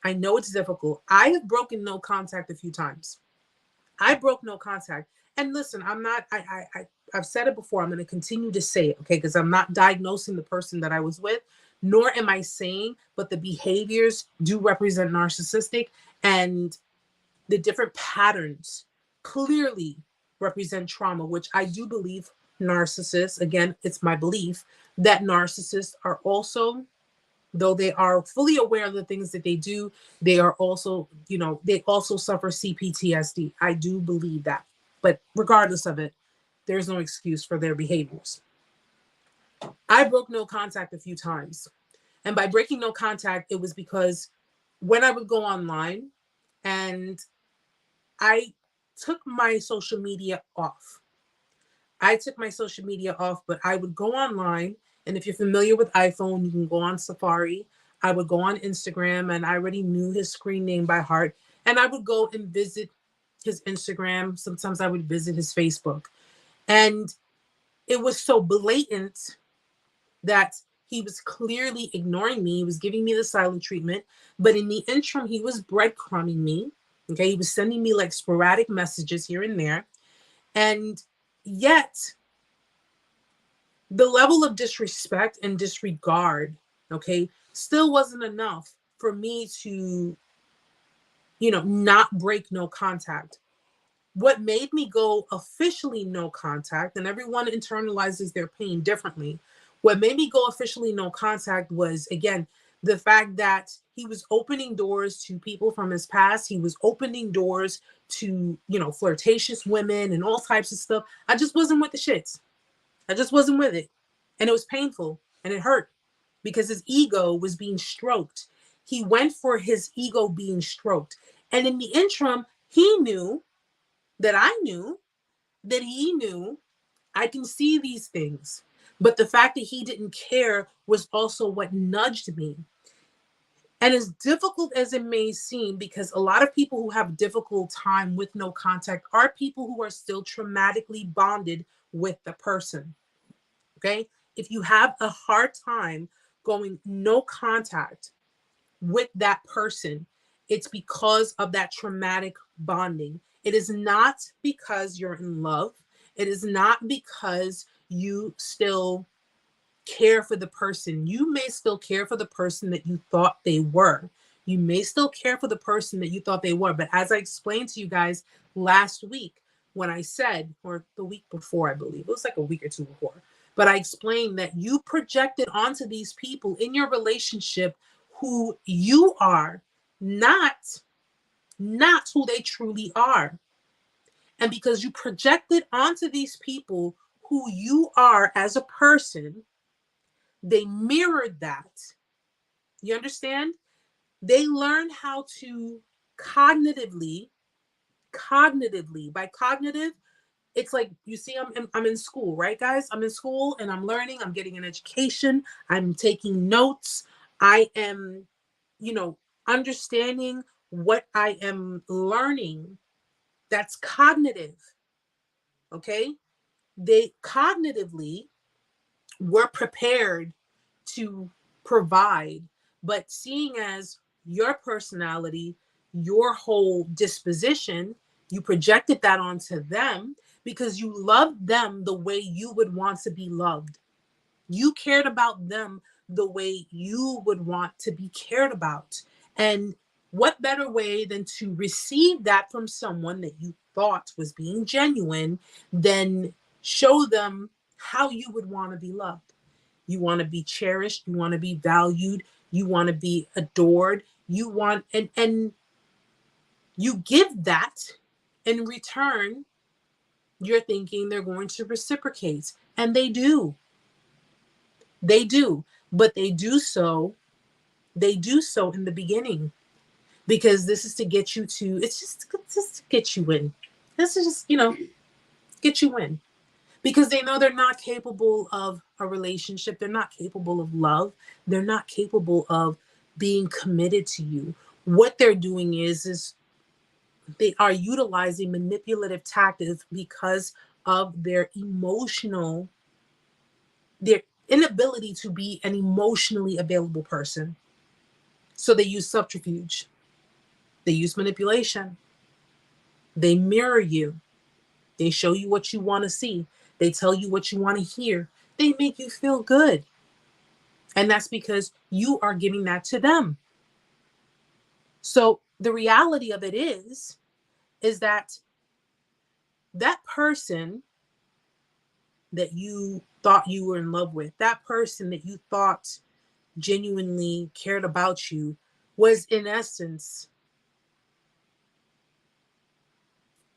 I know it's difficult. I have broken no contact a few times. I broke no contact. And listen, I'm not, I've said it before. I'm going to continue to say it, okay? Because I'm not diagnosing the person that I was with, nor am I saying, but the behaviors do represent narcissistic, and the different patterns clearly represent trauma, which I do believe narcissists, again, it's my belief that narcissists are also, though they are fully aware of the things that they do, they are also, they also suffer CPTSD. I do believe that. But regardless of it, there's no excuse for their behaviors. I broke no contact a few times. And by breaking no contact, it was because when I would go online and I took my social media off. I took my social media off, but I would go online. And if you're familiar with iPhone, you can go on Safari. I would go on Instagram, and I already knew his screen name by heart. And I would go and visit his Instagram. Sometimes I would visit his Facebook. And it was so blatant that he was clearly ignoring me. He was giving me the silent treatment. But in the interim, he was breadcrumbing me. Okay. He was sending me like sporadic messages here and there. And yet, the level of disrespect and disregard, okay, still wasn't enough for me to, not break no contact. What made me go officially no contact, and everyone internalizes their pain differently. What made me go officially no contact was, again, the fact that he was opening doors to people from his past. He was opening doors to, flirtatious women and all types of stuff. I just wasn't with the shits. I just wasn't with it. And it was painful and it hurt because his ego was being stroked. He went for his ego being stroked. And in the interim, he knew that I knew that he knew I can see these things. But the fact that he didn't care was also what nudged me. And as difficult as it may seem, because a lot of people who have difficult time with no contact are people who are still traumatically bonded with the person. Okay. If you have a hard time going no contact with that person, it's because of that traumatic bonding. It is not because you're in love. It is not because you still care for the person. You may still care for the person that you thought they were. You may still care for the person that you thought they were. But as I explained to you guys last week, when I said, or the week before, I believe, it was like a week or two before, but I explained that you projected onto these people in your relationship who you are, not who they truly are. And because you projected onto these people who you are as a person, they mirrored that. You understand? They learn how to cognitively, by cognitive, it's like, you see, I'm in school, right, guys? I'm in school and I'm learning, I'm getting an education, I'm taking notes, I am, understanding what I am learning. That's cognitive, okay? They cognitively were prepared to provide, but seeing as your personality, your whole disposition, you projected that onto them because you loved them the way you would want to be loved. You cared about them the way you would want to be cared about. And what better way than to receive that from someone that you thought was being genuine than show them how you would want to be loved? You want to be cherished, you want to be valued, you want to be adored, you want, and you give that in return, you're thinking they're going to reciprocate. And they do. They do. But they do so in the beginning. Because this is to get you to, it's just to get you in. This is just, get you in. Because they know they're not capable of a relationship. They're not capable of love. They're not capable of being committed to you. What they're doing is they are utilizing manipulative tactics because of their inability to be an emotionally available person. So they use subterfuge, they use manipulation, they mirror you, they show you what you want to see, they tell you what you want to hear, they make you feel good. And that's because you are giving that to them. So the reality of it is that that person that you thought you were in love with, that person that you thought genuinely cared about you, was in essence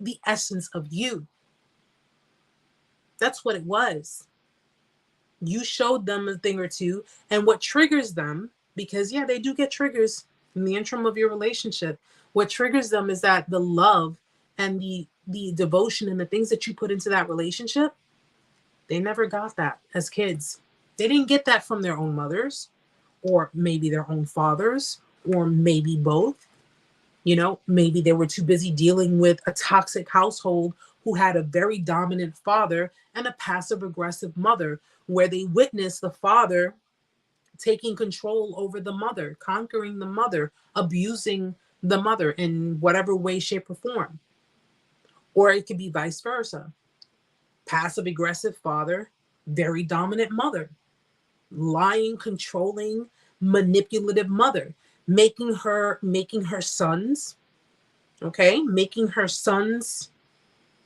the essence of you. That's what it was. You showed them a thing or two, and what triggers them, because yeah, they do get triggers in the interim of your relationship. What triggers them is that the love and the devotion and the things that you put into that relationship, they never got that as kids. They didn't get that from their own mothers, or maybe their own fathers, or maybe both. Maybe they were too busy dealing with a toxic household who had a very dominant father and a passive aggressive mother, where they witnessed the father taking control over the mother, conquering the mother, abusing the mother in whatever way, shape, or form. Or it could be vice versa. Passive aggressive father, very dominant mother, lying, controlling, manipulative mother, making her sons, making her sons,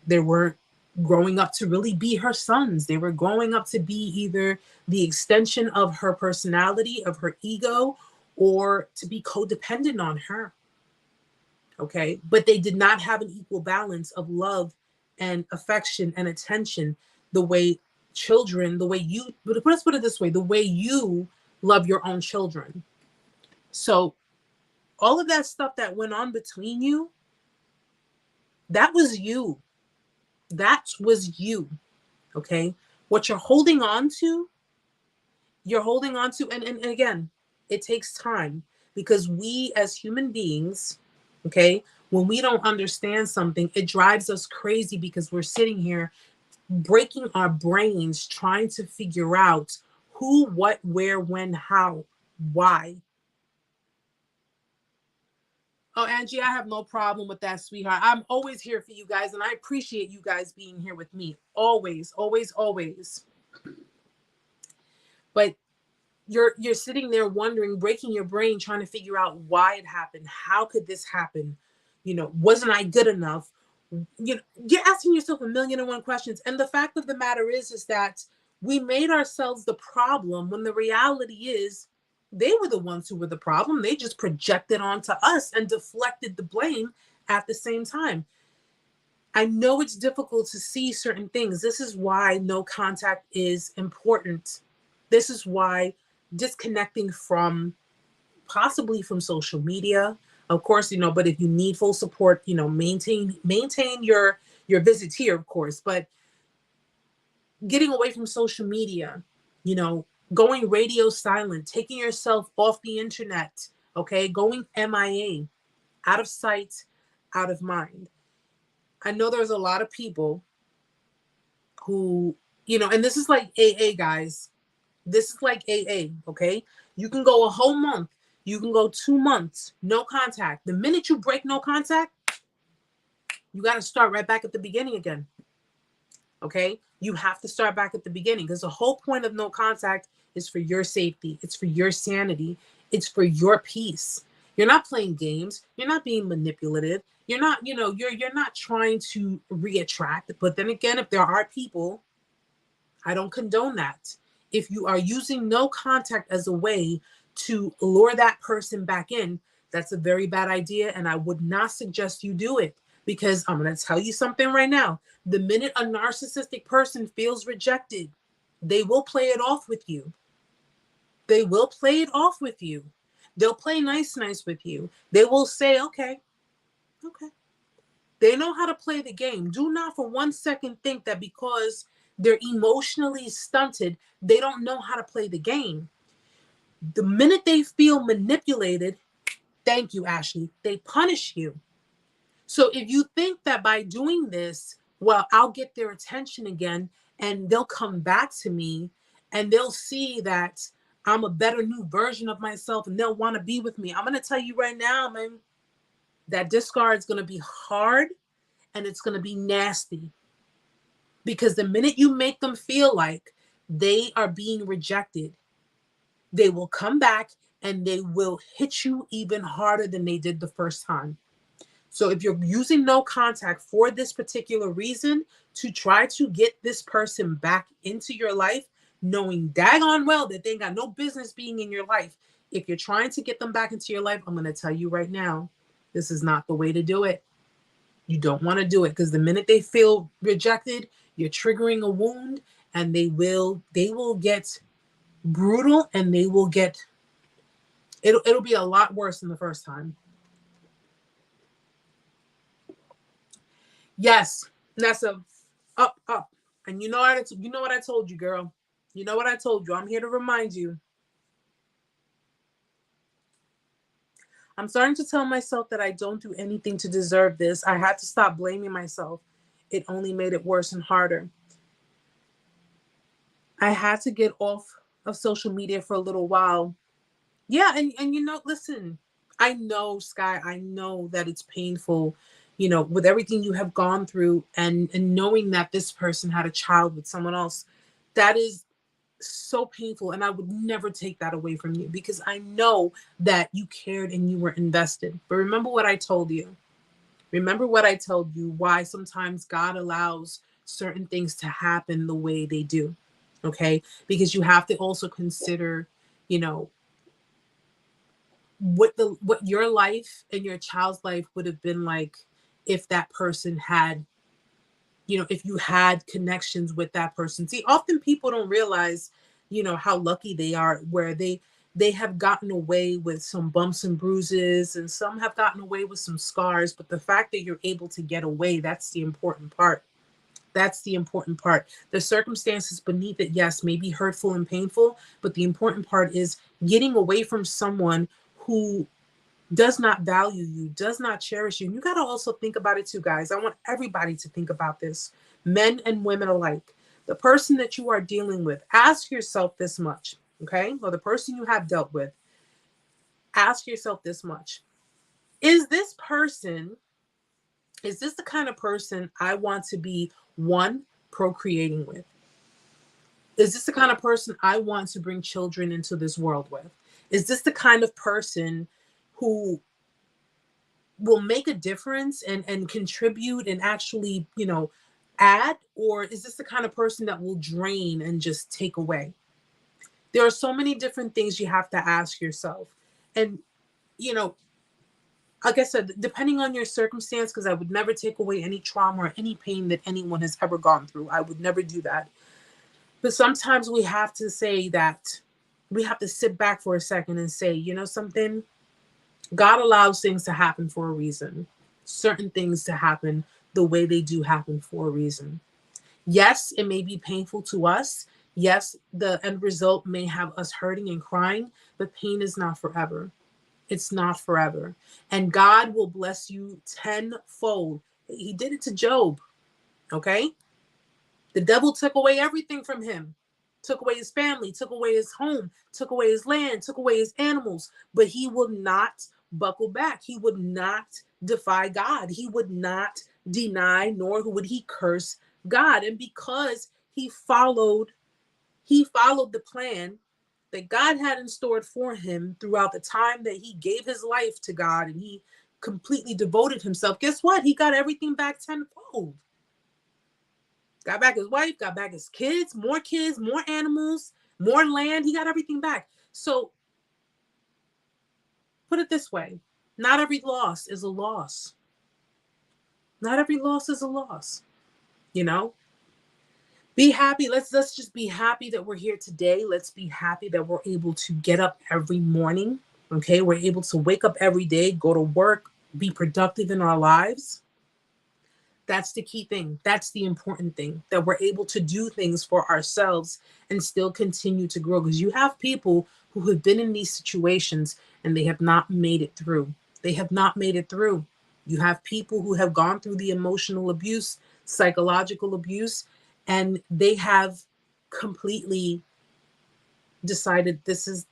they were growing up to really be her sons. They were growing up to be either the extension of her personality, of her ego, or to be codependent on her. But they did not have an equal balance of love and affection and attention the way children, let's put it this way, the way you love your own children. So all of that stuff that went on between you, that was you. That was you. What you're holding on to, and again, it takes time, because we as human beings, when we don't understand something, it drives us crazy, because we're sitting here breaking our brains trying to figure out who, what, where, when, how, why. Oh, Angie, I have no problem with that, sweetheart. I'm always here for you guys, and I appreciate you guys being here with me. Always, always, always. But you're sitting there wondering, breaking your brain, trying to figure out why it happened. How could this happen? Wasn't I good enough? You're asking yourself 1,000,001 questions. And the fact of the matter is that we made ourselves the problem, when the reality is they were the ones who were the problem. They just projected onto us and deflected the blame at the same time. I know it's difficult to see certain things. This is why no contact is important. This is why disconnecting possibly from social media, of course, but if you need full support, maintain your visits here, of course, but getting away from social media, going radio silent, taking yourself off the internet, going MIA, out of sight, out of mind. I know there's a lot of people who, and this is like AA, guys. This is like AA, You can go a whole month. You can go 2 months, no contact. The minute you break no contact, you got to start right back at the beginning again. You have to start back at the beginning, because the whole point of no contact is for your safety. It's for your sanity. It's for your peace. You're not playing games. You're not being manipulative. You're not, you're not trying to reattract. But then again, if there are people, I don't condone that. If you are using no contact as a way to lure that person back in, that's a very bad idea. And I would not suggest you do it, because I'm going to tell you something right now. The minute a narcissistic person feels rejected, they will play it off with you. They will play it off with you. They'll play nice with you. They will say, okay. They know how to play the game. Do not for 1 second think that because they're emotionally stunted, they don't know how to play the game. The minute they feel manipulated, thank you, Ashley, they punish you. So if you think that by doing this, Well, I'll get their attention again, and they'll come back to me, and they'll see that I'm a better new version of myself, and they'll want to be with me. I'm going to tell you right now, man, that discard is going to be hard, and it's going to be nasty, because the minute you make them feel like they are being rejected, they will come back and they will hit you even harder than they did the first time. So if you're using no contact for this particular reason, to try to get this person back into your life, knowing daggone well that they ain't got no business being in your life, if you're trying to get them back into your life, I'm going to tell you right now, this is not the way to do it. You don't want to do it, because the minute they feel rejected, you're triggering a wound, and they will get brutal, and they will get, it'll be a lot worse than the first time. Yes, Nessa, up. And you know what I told you, girl. You know what I told you. I'm here to remind you. I'm starting to tell myself that I don't do anything to deserve this. I had to stop blaming myself. It only made it worse and harder. I had to get off of social media for a little while. Yeah, and you know, listen, I know, Sky, I know that it's painful, you know, with everything you have gone through, and knowing that this person had a child with someone else. That is so painful, and I would never take that away from you, because I know that you cared and you were invested. But remember what I told you. Remember what I told you, why sometimes God allows certain things to happen the way they do. Okay? Because you have to also consider, you know, what your life and your child's life would have been like if that person had, you know, if you had connections with that person. See, often people don't realize, you know, how lucky they are, where they have gotten away with some bumps and bruises, and some have gotten away with some scars. But the fact that you're able to get away, that's the important part. That's the important part. The circumstances beneath it, yes, may be hurtful and painful, but the important part is getting away from someone who does not value you, does not cherish you. And you got to also think about it too, guys. I want everybody to think about this, men and women alike. The person that you are dealing with, ask yourself this much, okay? Or the person you have dealt with, ask yourself this much. Is this the kind of person I want to be, one, procreating with? Is this the kind of person I want to bring children into this world with? Is this the kind of person who will make a difference and contribute and actually, you know, add? Or is this the kind of person that will drain and just take away? There are so many different things you have to ask yourself. And, you know, like I said, depending on your circumstance, because I would never take away any trauma or any pain that anyone has ever gone through. I would never do that. But sometimes we have to say that, we have to sit back for a second and say, you know something? God allows things to happen for a reason. Certain things to happen the way they do happen for a reason. Yes, it may be painful to us. Yes, the end result may have us hurting and crying, but pain is not forever. It's not forever. And God will bless you tenfold. He did it to Job, okay? The devil took away everything from him. Took away his family, took away his home, took away his land, took away his animals, but he would not buckle back. He would not defy God. He would not deny, nor would he curse God. And because he followed the plan that God had in store for him throughout the time that he gave his life to God, and he completely devoted himself, guess what? He got everything back tenfold. Got back his wife, got back his kids, more animals, more land. He got everything back. So put it this way. Not every loss is a loss. Not every loss is a loss. You know? Be happy. Let's just be happy that we're here today. Let's be happy that we're able to get up every morning. Okay? We're able to wake up every day, go to work, be productive in our lives. That's the key thing. That's the important thing, that we're able to do things for ourselves and still continue to grow. Because you have people who have been in these situations and they have not made it through. They have not made it through. You have people who have gone through the emotional abuse psychological abuse, and they have completely decided this is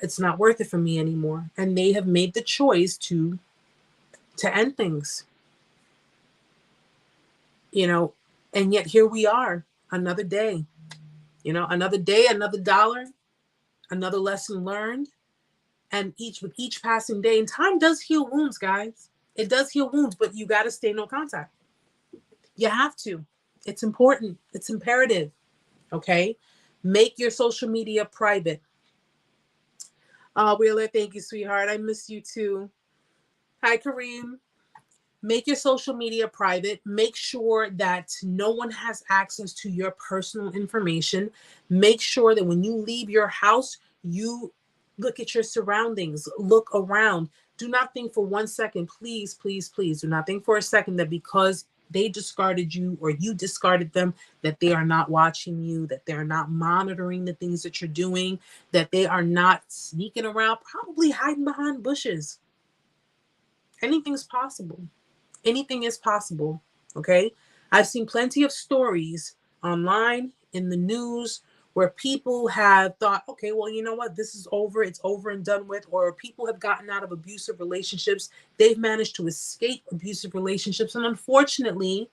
it's not worth it for me anymore, and they have made the choice to end things, you know. And yet here we are, another day, you know, another day, another dollar, another lesson learned. And with each passing day, and time does heal wounds, guys. It does heal wounds, but you got to stay no contact. You have to. It's important. It's imperative. Okay. Make your social media private. Wheeler, thank you, sweetheart. I miss you too. Hi, Kareem. Make your social media private. Make sure that no one has access to your personal information. Make sure that when you leave your house, you look at your surroundings, look around. Do not think for 1 second, please, please, please, do not think for a second that because they discarded you or you discarded them, that they are not watching you, that they're not monitoring the things that you're doing, that they are not sneaking around, probably hiding behind bushes. Anything's possible. Anything is possible. Okay. I've seen plenty of stories online, in the news, where people have thought, okay, well, you know what? This is over. It's over and done with. Or people have gotten out of abusive relationships. They've managed to escape abusive relationships. And unfortunately,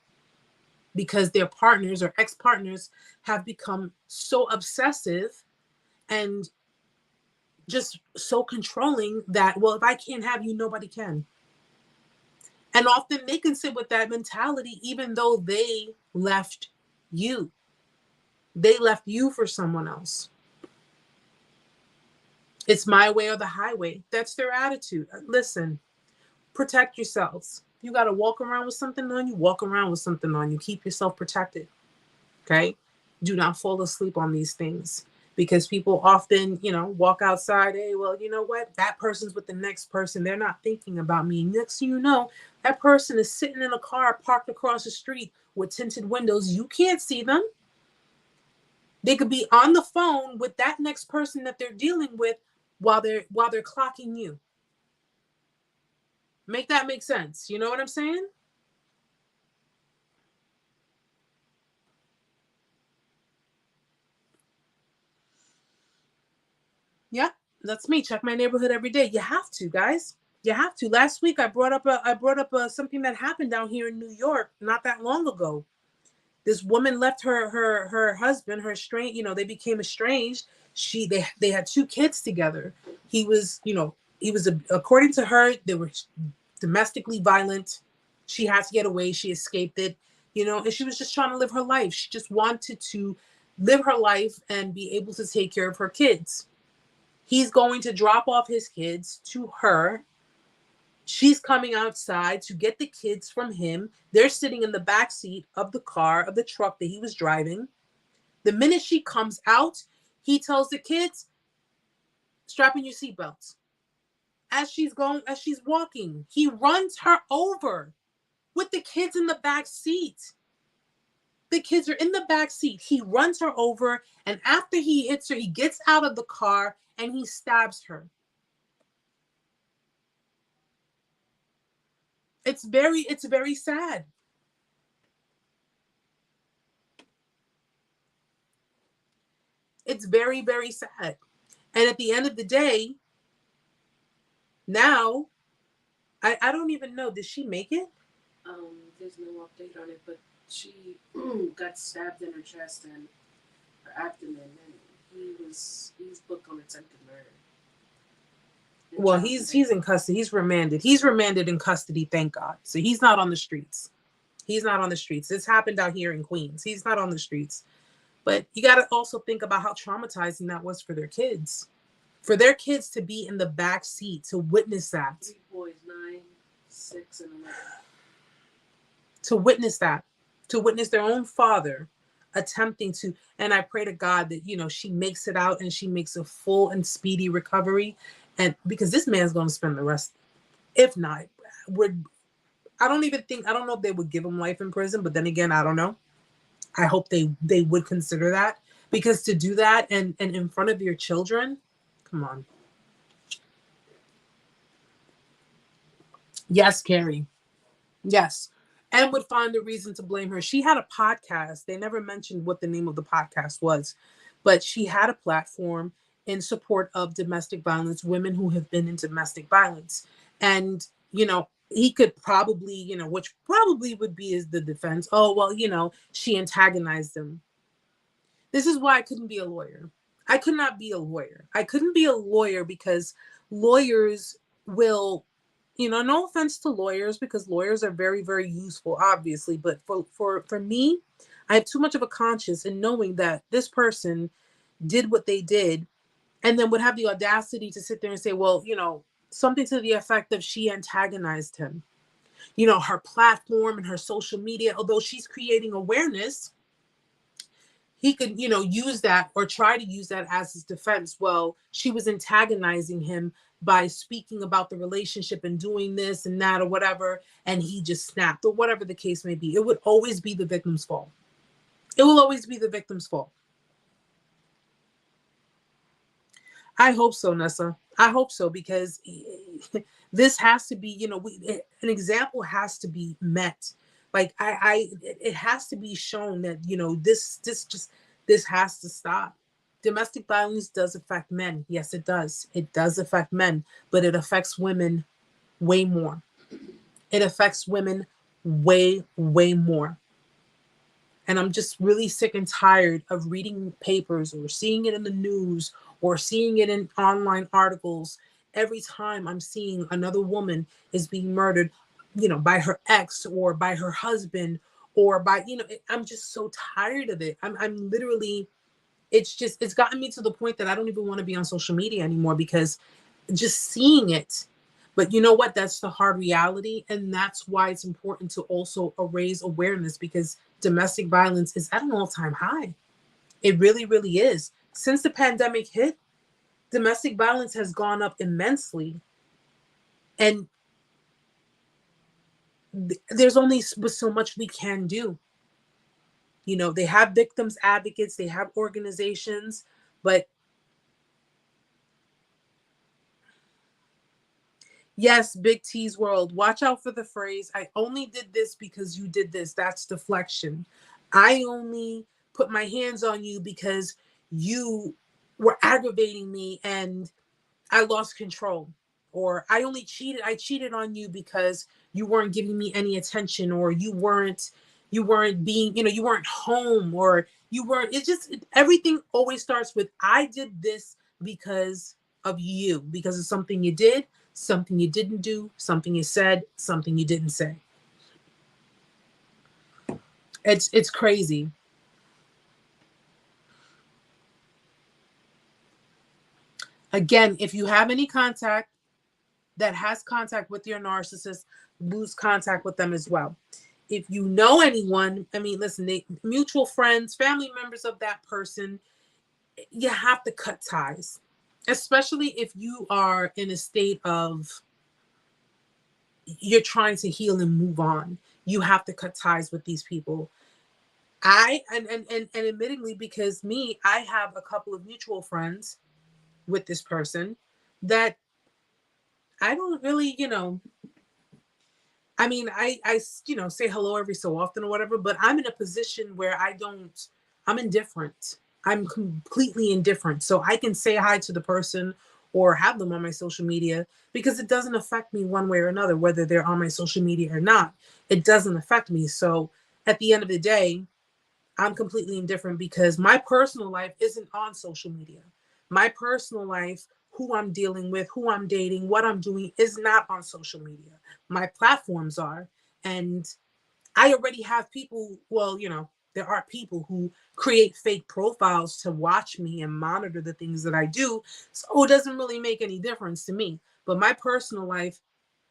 because their partners or ex-partners have become so obsessive and just so controlling that, well, if I can't have you, nobody can. And often they can sit with that mentality, even though they left you. They left you for someone else. It's my way or the highway. That's their attitude. Listen, protect yourselves. You got to walk around with something on you, walk around with something on you. Keep yourself protected. Okay? Do not fall asleep on these things. Because people often, you know, walk outside. Hey, well, you know what? That person's with the next person. They're not thinking about me. Next thing you know, that person is sitting in a car parked across the street with tinted windows. You can't see them. They could be on the phone with that next person that they're dealing with while they're clocking you. Make that make sense. You know what I'm saying? Yeah, that's me. Check my neighborhood every day. You have to, guys. You have to. Last week I brought up something that happened down here in New York not that long ago. This woman left her husband, her estranged, you know, they became estranged. They had 2 kids together. He was, you know, according to her, they were domestically violent. She had to get away. She escaped it, you know, and she was just trying to live her life. She just wanted to live her life and be able to take care of her kids. He's going to drop off his kids to her. She's coming outside to get the kids from him. They're sitting in the back seat of the car, of the truck that he was driving. The minute she comes out, he tells the kids, strap in your seatbelts. As she's walking, he runs her over with the kids in the back seat. The kids are in the back seat. He runs her over, and after he hits her, he gets out of the car and he stabs her. It's very sad. It's very, very sad. And at the end of the day, now, I don't even know. Did she make it? There's no update on it, but she got stabbed in her chest and her abdomen, and he's booked on attempted murder. Well, he's in custody. He's remanded. He's remanded in custody, thank God. So he's not on the streets. He's not on the streets. This happened out here in Queens. He's not on the streets. But you got to also think about how traumatizing that was for their kids. For their kids to be in the back seat, to witness that. 3 boys, 9, 6, and 11. To witness that. To witness their own father attempting to, and I pray to God that, you know, she makes it out and she makes a full and speedy recovery. And because this man's going to spend the rest, if not, I don't know if they would give him life in prison, but then again, I don't know. I hope they would consider that, because to do that and in front of your children, come on. Yes, Carrie. Yes. and would find a reason to blame her. She had a podcast. They never mentioned what the name of the podcast was, but she had a platform in support of domestic violence, women who have been in domestic violence. And, he could probably, which probably would be is the defense. Oh, well, she antagonized them. This is why I couldn't be a lawyer. I could not be a lawyer. I couldn't be a lawyer because lawyers will, no offense to lawyers, because lawyers are very, very useful, obviously. But for me, I have too much of a conscience in knowing that this person did what they did and then would have the audacity to sit there and say, well, something to the effect of she antagonized him. Her platform and her social media, although she's creating awareness, he could, use that or try to use that as his defense. Well, she was antagonizing him by speaking about the relationship and doing this and that or whatever, and he just snapped, or whatever the case may be. It would always be the victim's fault. It will always be the victim's fault. I hope so, Nessa. I hope so, because this has to be, an example has to be met. Like it has to be shown that, this has to stop. Domestic violence does affect men. Yes, it does. It does affect men, but it affects women way more. It affects women way, way more. And I'm just really sick and tired of reading papers or seeing it in the news or seeing it in online articles. Every time I'm seeing another woman is being murdered, by her ex or by her husband or by, I'm just so tired of it. I'm literally, it's gotten me to the point that I don't even want to be on social media anymore because just seeing it. But you know what? That's the hard reality. And that's why it's important to also raise awareness, because domestic violence is at an all-time high. It really, really is. Since the pandemic hit, domestic violence has gone up immensely. And there's only so much we can do. They have victims advocates, they have organizations, but yes, Big T's world, watch out for the phrase, I only did this because you did this. That's deflection. I only put my hands on you because you were aggravating me and I lost control. Or I cheated on you because you weren't giving me any attention, or you weren't being, you weren't home, or everything always starts with, I did this because of you, because of something you did, something you didn't do, something you said, something you didn't say. It's crazy. Again, if you have any contact that has contact with your narcissist, lose contact with them as well. If you know anyone, listen, mutual friends, family members of that person, you have to cut ties, especially if you are in a state of you're trying to heal and move on. You have to cut ties with these people. And admittingly, because I have a couple of mutual friends with this person that I don't really, I say hello every so often or whatever, but I'm in a position where I'm indifferent. I'm completely indifferent. So I can say hi to the person or have them on my social media because it doesn't affect me one way or another, whether they're on my social media or not. It doesn't affect me. So at the end of the day, I'm completely indifferent because my personal life isn't on social media. My personal life, who I'm dealing with, who I'm dating, what I'm doing is not on social media. My platforms are. And I already have people, there are people who create fake profiles to watch me and monitor the things that I do. So it doesn't really make any difference to me. But my personal life,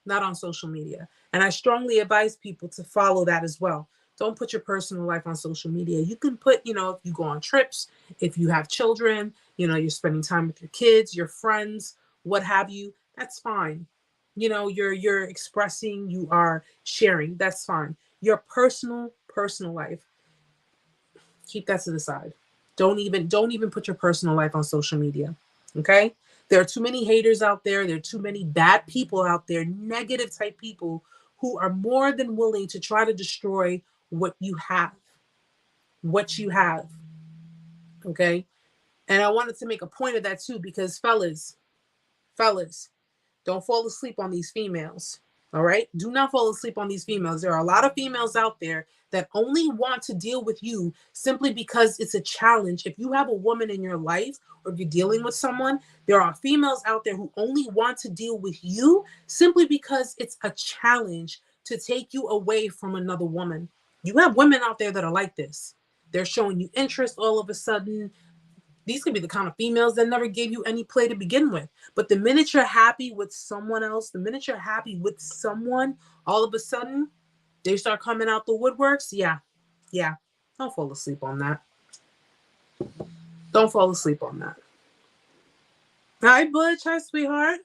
not on social media. And I strongly advise people to follow that as well. Don't put your personal life on social media. You can put, if you go on trips, if you have children, you're spending time with your kids, your friends, what have you, that's fine. You're expressing, you are sharing, that's fine. Your personal life, keep that to the side. Don't even put your personal life on social media. Okay? There are too many haters out there. There are too many bad people out there, negative type people who are more than willing to try to destroy what you have. What you have. Okay. And I wanted to make a point of that too, because fellas, don't fall asleep on these females. All right. Do not fall asleep on these females. There are a lot of females out there that only want to deal with you simply because it's a challenge. If you have a woman in your life or if you're dealing with someone, there are females out there who only want to deal with you simply because it's a challenge to take you away from another woman. You have women out there that are like this. They're showing you interest all of a sudden. These could be the kind of females that never gave you any play to begin with. But the minute you're happy with someone else, the minute you're happy with someone, all of a sudden they start coming out the woodworks. Yeah. Don't fall asleep on that. Don't fall asleep on that. Hi, Butch. Hi, sweetheart.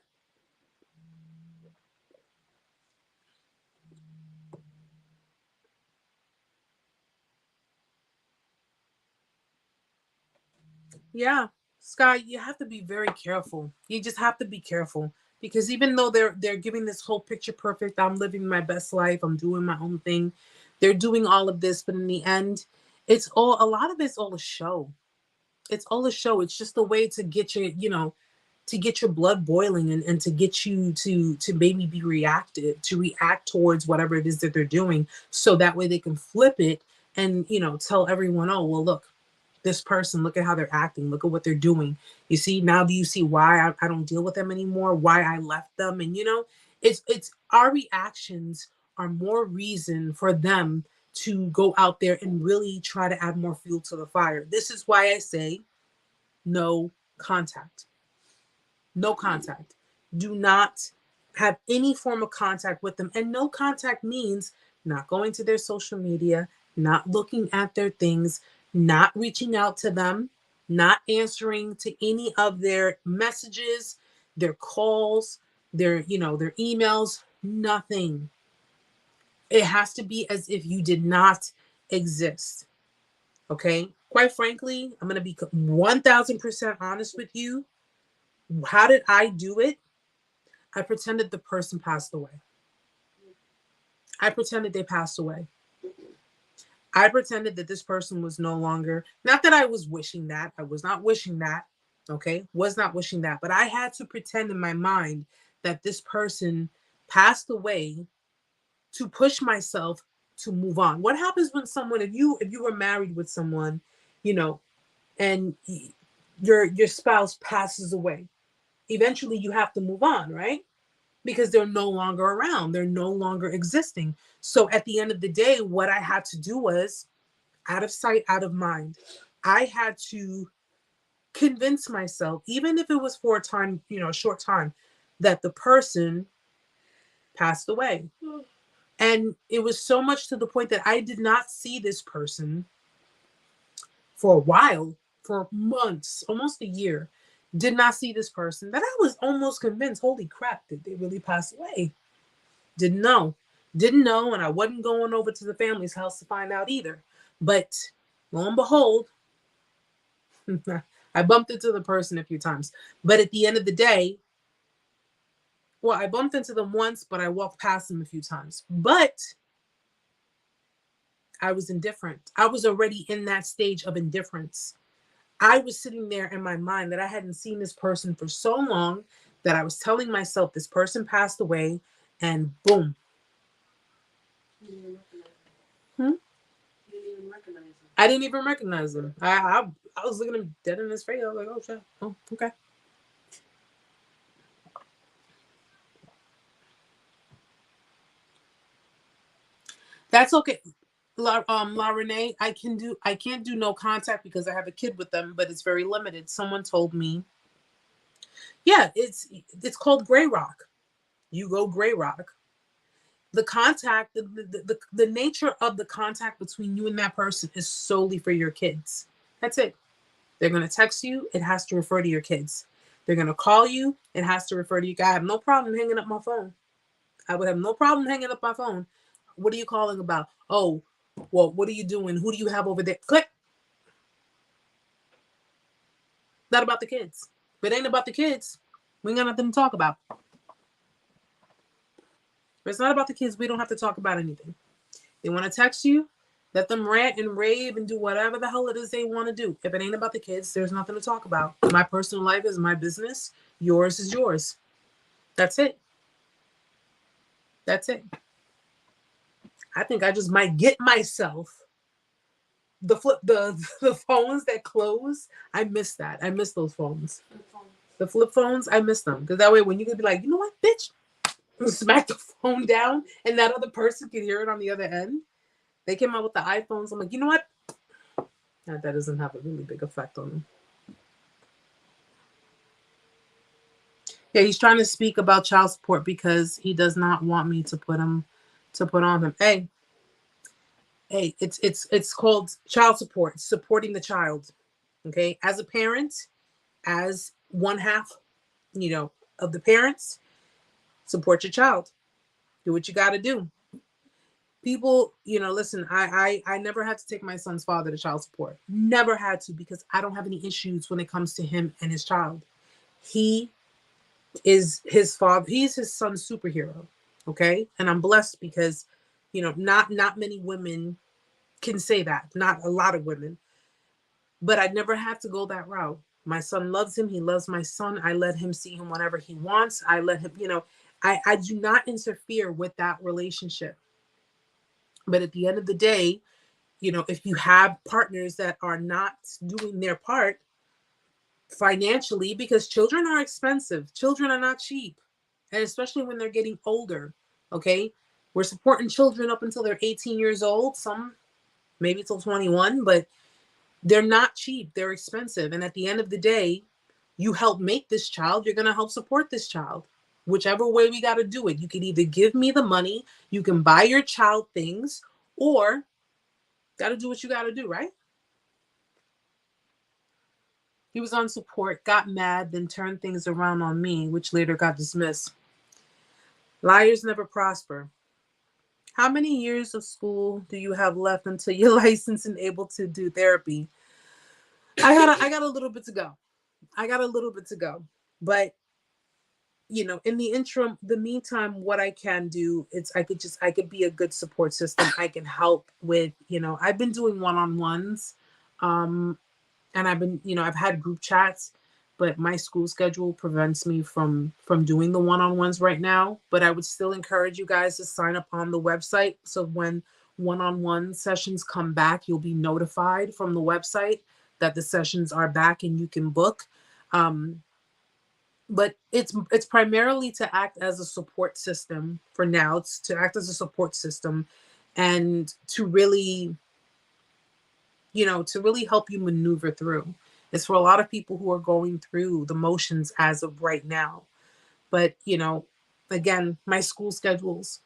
Yeah, Sky, you have to be very careful. You just have to be careful because even though they're giving this whole picture perfect, I'm living my best life, I'm doing my own thing. They're doing all of this, but in the end, it's all a lot of it's all a show. It's all a show. It's just a way to get to get your blood boiling and to get you to maybe be reactive, to react towards whatever it is that they're doing, so that way they can flip it and tell everyone, oh well, look, this person, look at how they're acting, look at what they're doing. You see, now do you see why I don't deal with them anymore, why I left them? And it's our reactions are more reason for them to go out there and really try to add more fuel to the fire. This is why I say no contact. No contact. Do not have any form of contact with them. And no contact means not going to their social media, not looking at their things, not reaching out to them, not answering to any of their messages, their calls, their emails, nothing. It has to be as if you did not exist. Okay? Quite frankly, I'm going to be 1000% honest with you. How did I do it? I pretended the person passed away. I pretended they passed away. I pretended that this person was no longer, not that I was wishing that. I was not wishing that. Okay. Was not wishing that. But I had to pretend in my mind that this person passed away to push myself to move on. What happens when someone, if you were married with someone, and your spouse passes away, eventually you have to move on, right? Because they're no longer around, they're no longer existing. So at the end of the day, what I had to do was out of sight, out of mind. I had to convince myself, even if it was for a time, a short time, that the person passed away. And it was so much to the point that I did not see this person for a while, for months, almost a year. Did not see this person, that I was almost convinced, holy crap, did they really pass away? Didn't know, and I wasn't going over to the family's house to find out either. But lo and behold, I bumped into the person a few times. But at the end of the day, well, I bumped into them once, but I walked past them a few times. But I was indifferent. I was already in that stage of indifference. I was sitting there in my mind that I hadn't seen this person for so long that I was telling myself this person passed away, and boom. You didn't even recognize him. I didn't even recognize him. I was looking him dead in his face. I was like, oh shit. Oh, okay. That's okay. La Renee, I can't do no contact because I have a kid with them, but it's very limited. Someone told me, yeah, it's called gray rock. You go gray rock. The contact, the nature of the contact between you and that person is solely for your kids. That's it. They're going to text you. It has to refer to your kids. They're going to call you. It has to refer to you. I have no problem hanging up my phone. I would have no problem hanging up my phone. What are you calling about? Oh, well, what are you doing? Who do you have over there? Click. Not about the kids. If it ain't about the kids, we ain't got nothing to talk about. If it's not about the kids, we don't have to talk about anything. They want to text you, let them rant and rave and do whatever the hell it is they want to do. If it ain't about the kids, there's nothing to talk about. My personal life is my business. Yours is yours. That's it. That's it. I think I just might get myself the phones that close. I miss that. I miss those phones. The flip phones, I miss them. Because that way when you could be like, you know what, bitch? Smack the phone down and that other person can hear it on the other end. They came out with the iPhones. I'm like, you know what? That doesn't have a really big effect on them. Yeah, he's trying to speak about child support because he does not want me to put on him. Hey, it's called child support, supporting the child. Okay, as a parent, as one half, of the parents, support your child. Do what you got to do. People, listen, I never had to take my son's father to child support. Never had to, because I don't have any issues when it comes to him and his child. He is his father. He's his son's superhero. Okay. And I'm blessed because, not many women can say that. Not a lot of women. But I never had to go that route. My son loves him. He loves my son. I let him see him whenever he wants. I let him, I do not interfere with that relationship. But at the end of the day, if you have partners that are not doing their part financially, because children are expensive, children are not cheap, and especially when they're getting older, okay? We're supporting children up until they're 18 years old, some maybe till 21, but they're not cheap, they're expensive. And at the end of the day, you help make this child, you're going to help support this child. Whichever way we got to do it. You can either give me the money, you can buy your child things, or got to do what you got to do, right? He was on support, got mad, then turned things around on me, which later got dismissed. Liars never prosper. How many years of school do you have left until you're licensed and able to do therapy? I got a little bit to go. But in the interim, the meantime, what I can do is I could be a good support system. I can help with, I've been doing one-on-ones, and I've been, I've had group chats, but my school schedule prevents me from doing the one-on-ones right now. But I would still encourage you guys to sign up on the website. So when one-on-one sessions come back, you'll be notified from the website that the sessions are back and you can book. But it's primarily to act as a support system for now. It's to act as a support system and to really, to really help you maneuver through. It's for a lot of people who are going through the motions as of right now. But, again, my schedule is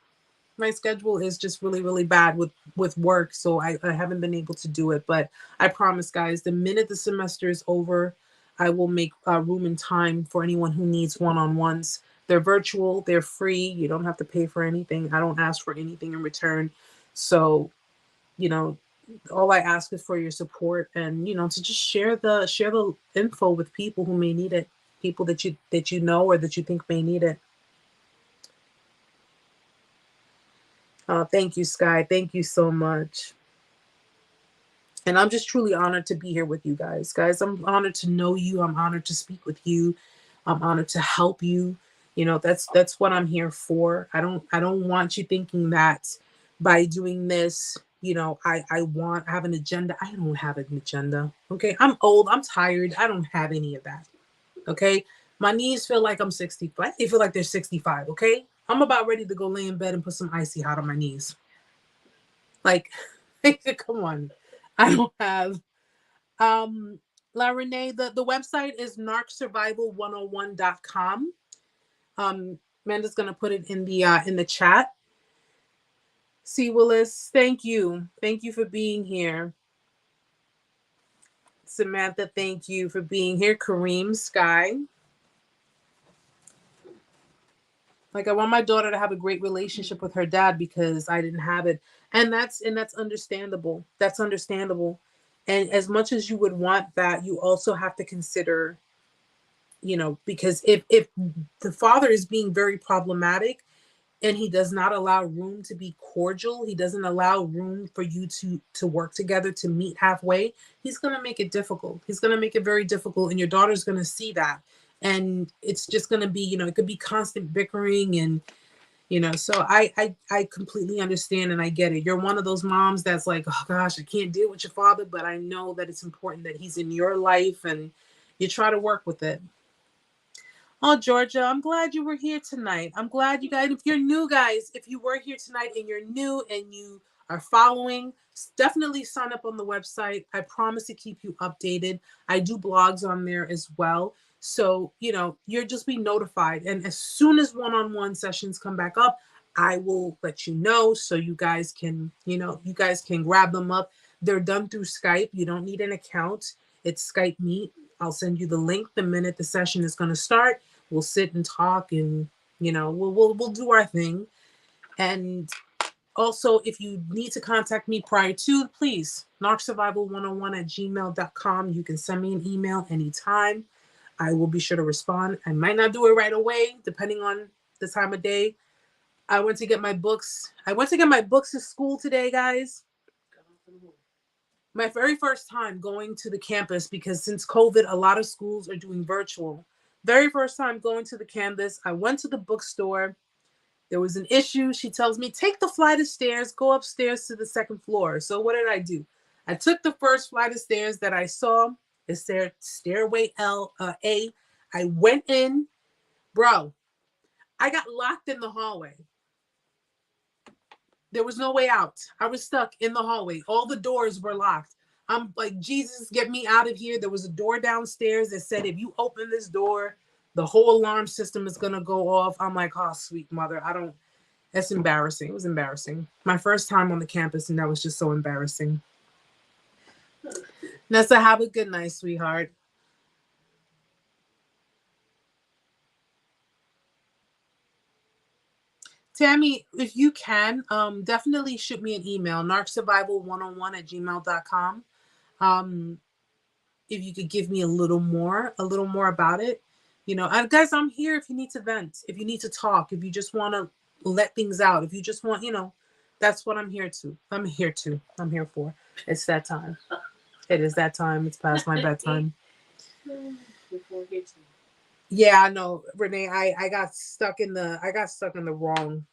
just really, really bad with work. So I haven't been able to do it. But I promise, guys, the minute the semester is over, I will make room and time for anyone who needs one-on-ones. They're virtual, they're free. You don't have to pay for anything. I don't ask for anything in return. So, all I ask is for your support and, to just share the info with people who may need it, people that you know or that you think may need it. Thank you, Sky. Thank you so much. And I'm just truly honored to be here with you guys. Guys, I'm honored to know you. I'm honored to speak with you. I'm honored to help you. That's what I'm here for. I don't want you thinking that by doing this, I have an agenda. I don't have an agenda. Okay. I'm old. I'm tired. I don't have any of that. Okay. My knees feel like I'm 65. They feel like they're 65. Okay. I'm about ready to go lay in bed and put some icy hot on my knees. Like, come on. I don't have La Renee, the website is narcsurvival101.com. Amanda's gonna put it in the chat. C. Willis, thank you for being here. Samantha, thank you for being here. Kareem, Sky. Like, I want my daughter to have a great relationship with her dad because I didn't have it. And that's understandable. That's understandable. And as much as you would want that, you also have to consider, because if the father is being very problematic and he does not allow room to be cordial, he doesn't allow room for you to work together, to meet halfway, he's going to make it difficult. He's going to make it very difficult, and your daughter's going to see that. And it's just going to be, you know, it could be constant bickering, and you know, so I completely understand, and I get it. You're one of those moms that's like, oh gosh, I can't deal with your father, but I know that it's important that he's in your life, and you try to work with it. Oh, Georgia, I'm glad you were here tonight. I'm glad you guys, if you're new, guys, if you were here tonight and you're new and you are following, definitely sign up on the website. I promise to keep you updated. I do blogs on there as well. So, you know, you'll just be notified. And as soon as one-on-one sessions come back up, I will let you know so you guys can, you know, you guys can grab them up. They're done through Skype. You don't need an account. It's Skype Meet. I'll send you the link the minute the session is going to start. We'll sit and talk, and you know, we'll do our thing. And also, if you need to contact me prior to, please, narcsurvival101@gmail.com. You can send me an email anytime. I will be sure to respond. I might not do it right away, depending on the time of day. I went to get my books. I went to get my books at school today, guys. My very first time going to the campus, because since COVID, a lot of schools are doing virtual. Very first time going to the campus, I went to the bookstore. There was an issue. She tells me, take the flight of stairs, go upstairs to the second floor. So what did I do? I took the first flight of stairs that I saw. It's there, stairway A. I went in. Bro, I got locked in the hallway. There was no way out. I was stuck in the hallway. All the doors were locked. I'm like, Jesus, get me out of here. There was a door downstairs that said, if you open this door, the whole alarm system is going to go off. I'm like, oh, sweet mother. That's embarrassing. It was embarrassing. My first time on the campus, and that was just so embarrassing. Nessa, have a good night, sweetheart. Tammy, if you can, definitely shoot me an email, narcsurvival101@gmail.com. If you could give me a little more about it, you know, and guys, I'm here if you need to vent, if you need to talk, if you just want to let things out, if you just want, you know, that's what I'm here for. It's that time. It is that time. It's past my bedtime. Yeah, I know, Renee. I got stuck in the wrong.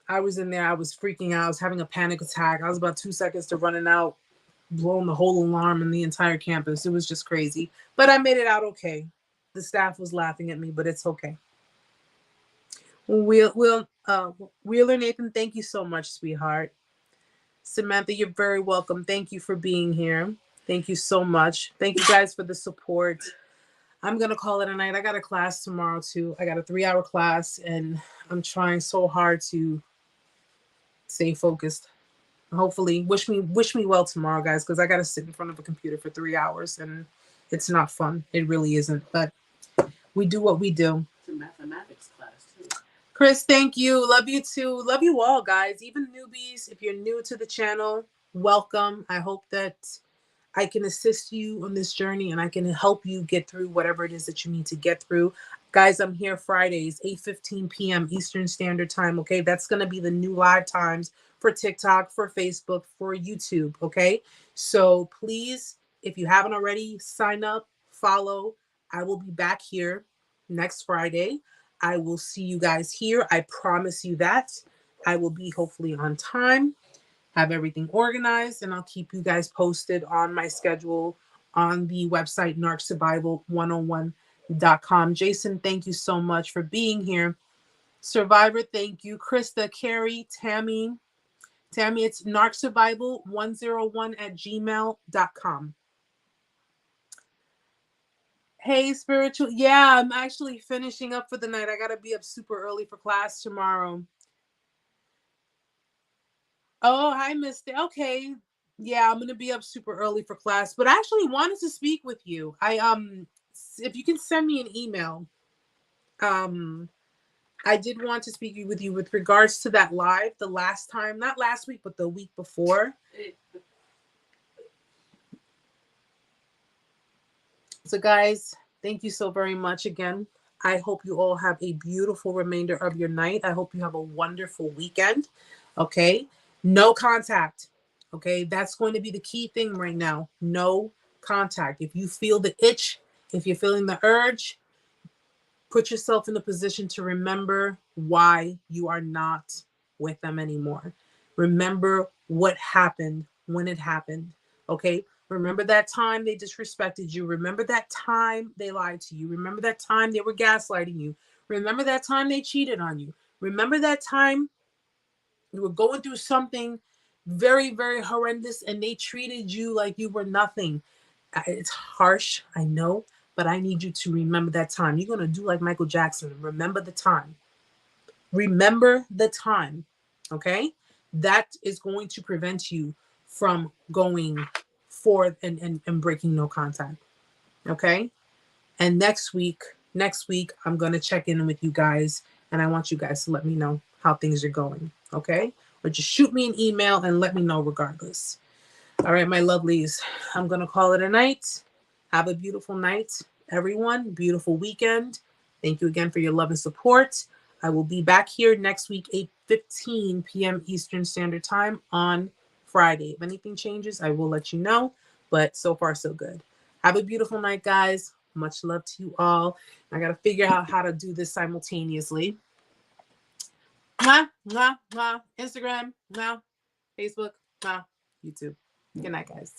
I was in there. I was freaking out. I was having a panic attack. I was about 2 seconds to running out, blowing the whole alarm in the entire campus. It was just crazy, but I made it out okay. The staff was laughing at me, but it's okay. Wheeler Nathan, thank you so much, sweetheart. Samantha, you're very welcome. Thank you for being here. Thank you so much. Thank you guys for the support. I'm going to call it a night. I got a class tomorrow too. I got a 3-hour class, and I'm trying so hard to stay focused. Hopefully, wish me well tomorrow, guys, because I got to sit in front of a computer for 3 hours, and it's not fun. It really isn't, but we do what we do. It's a mathematics class too. Chris, thank you. Love you too. Love you all, guys. Even newbies, if you're new to the channel, welcome. I hope that I can assist you on this journey, and I can help you get through whatever it is that you need to get through. Guys, I'm here Fridays, 8:15 p.m. Eastern Standard Time, okay? That's going to be the new live times for TikTok, for Facebook, for YouTube, okay? So please, if you haven't already, sign up, follow. I will be back here next Friday. I will see you guys here. I promise you that. I will be hopefully on time, have everything organized, and I'll keep you guys posted on my schedule on the website, narcsurvival101.com. Jason, thank you so much for being here. Survivor, thank you. Krista, Carrie, Tammy, it's narcsurvival101@gmail.com. Hey, spiritual. Yeah, I'm actually finishing up for the night. I got to be up super early for class tomorrow. Oh, hi, Misty. Okay. Yeah, I'm gonna be up super early for class, but I actually wanted to speak with you. If you can send me an email. I did want to speak with you with regards to that live the last time, not last week, but the week before. So guys, thank you so very much again. I hope you all have a beautiful remainder of your night. I hope you have a wonderful weekend. Okay. No contact. Okay. That's going to be the key thing right now. No contact. If you feel the itch, if you're feeling the urge, put yourself in a position to remember why you are not with them anymore. Remember what happened when it happened. Okay. Remember that time they disrespected you. Remember that time they lied to you. Remember that time they were gaslighting you. Remember that time they cheated on you. Remember that time you were going through something very, very horrendous and they treated you like you were nothing. It's harsh, I know, but I need you to remember that time. You're going to do like Michael Jackson. Remember the time. Remember the time. Okay? That is going to prevent you from going forth and breaking no contact. Okay? And next week, I'm going to check in with you guys and I want you guys to let me know how things are going. Okay? Or just shoot me an email and let me know regardless. All right, my lovelies, I'm going to call it a night. Have a beautiful night, everyone. Beautiful weekend. Thank you again for your love and support. I will be back here next week, 8:15 p.m. Eastern Standard Time on Friday. If anything changes, I will let you know. But so far, so good. Have a beautiful night, guys. Much love to you all. I got to figure out how to do this simultaneously. Mwah, mwah, mwah. Instagram, mwah. Facebook, mwah. YouTube. Good night, guys.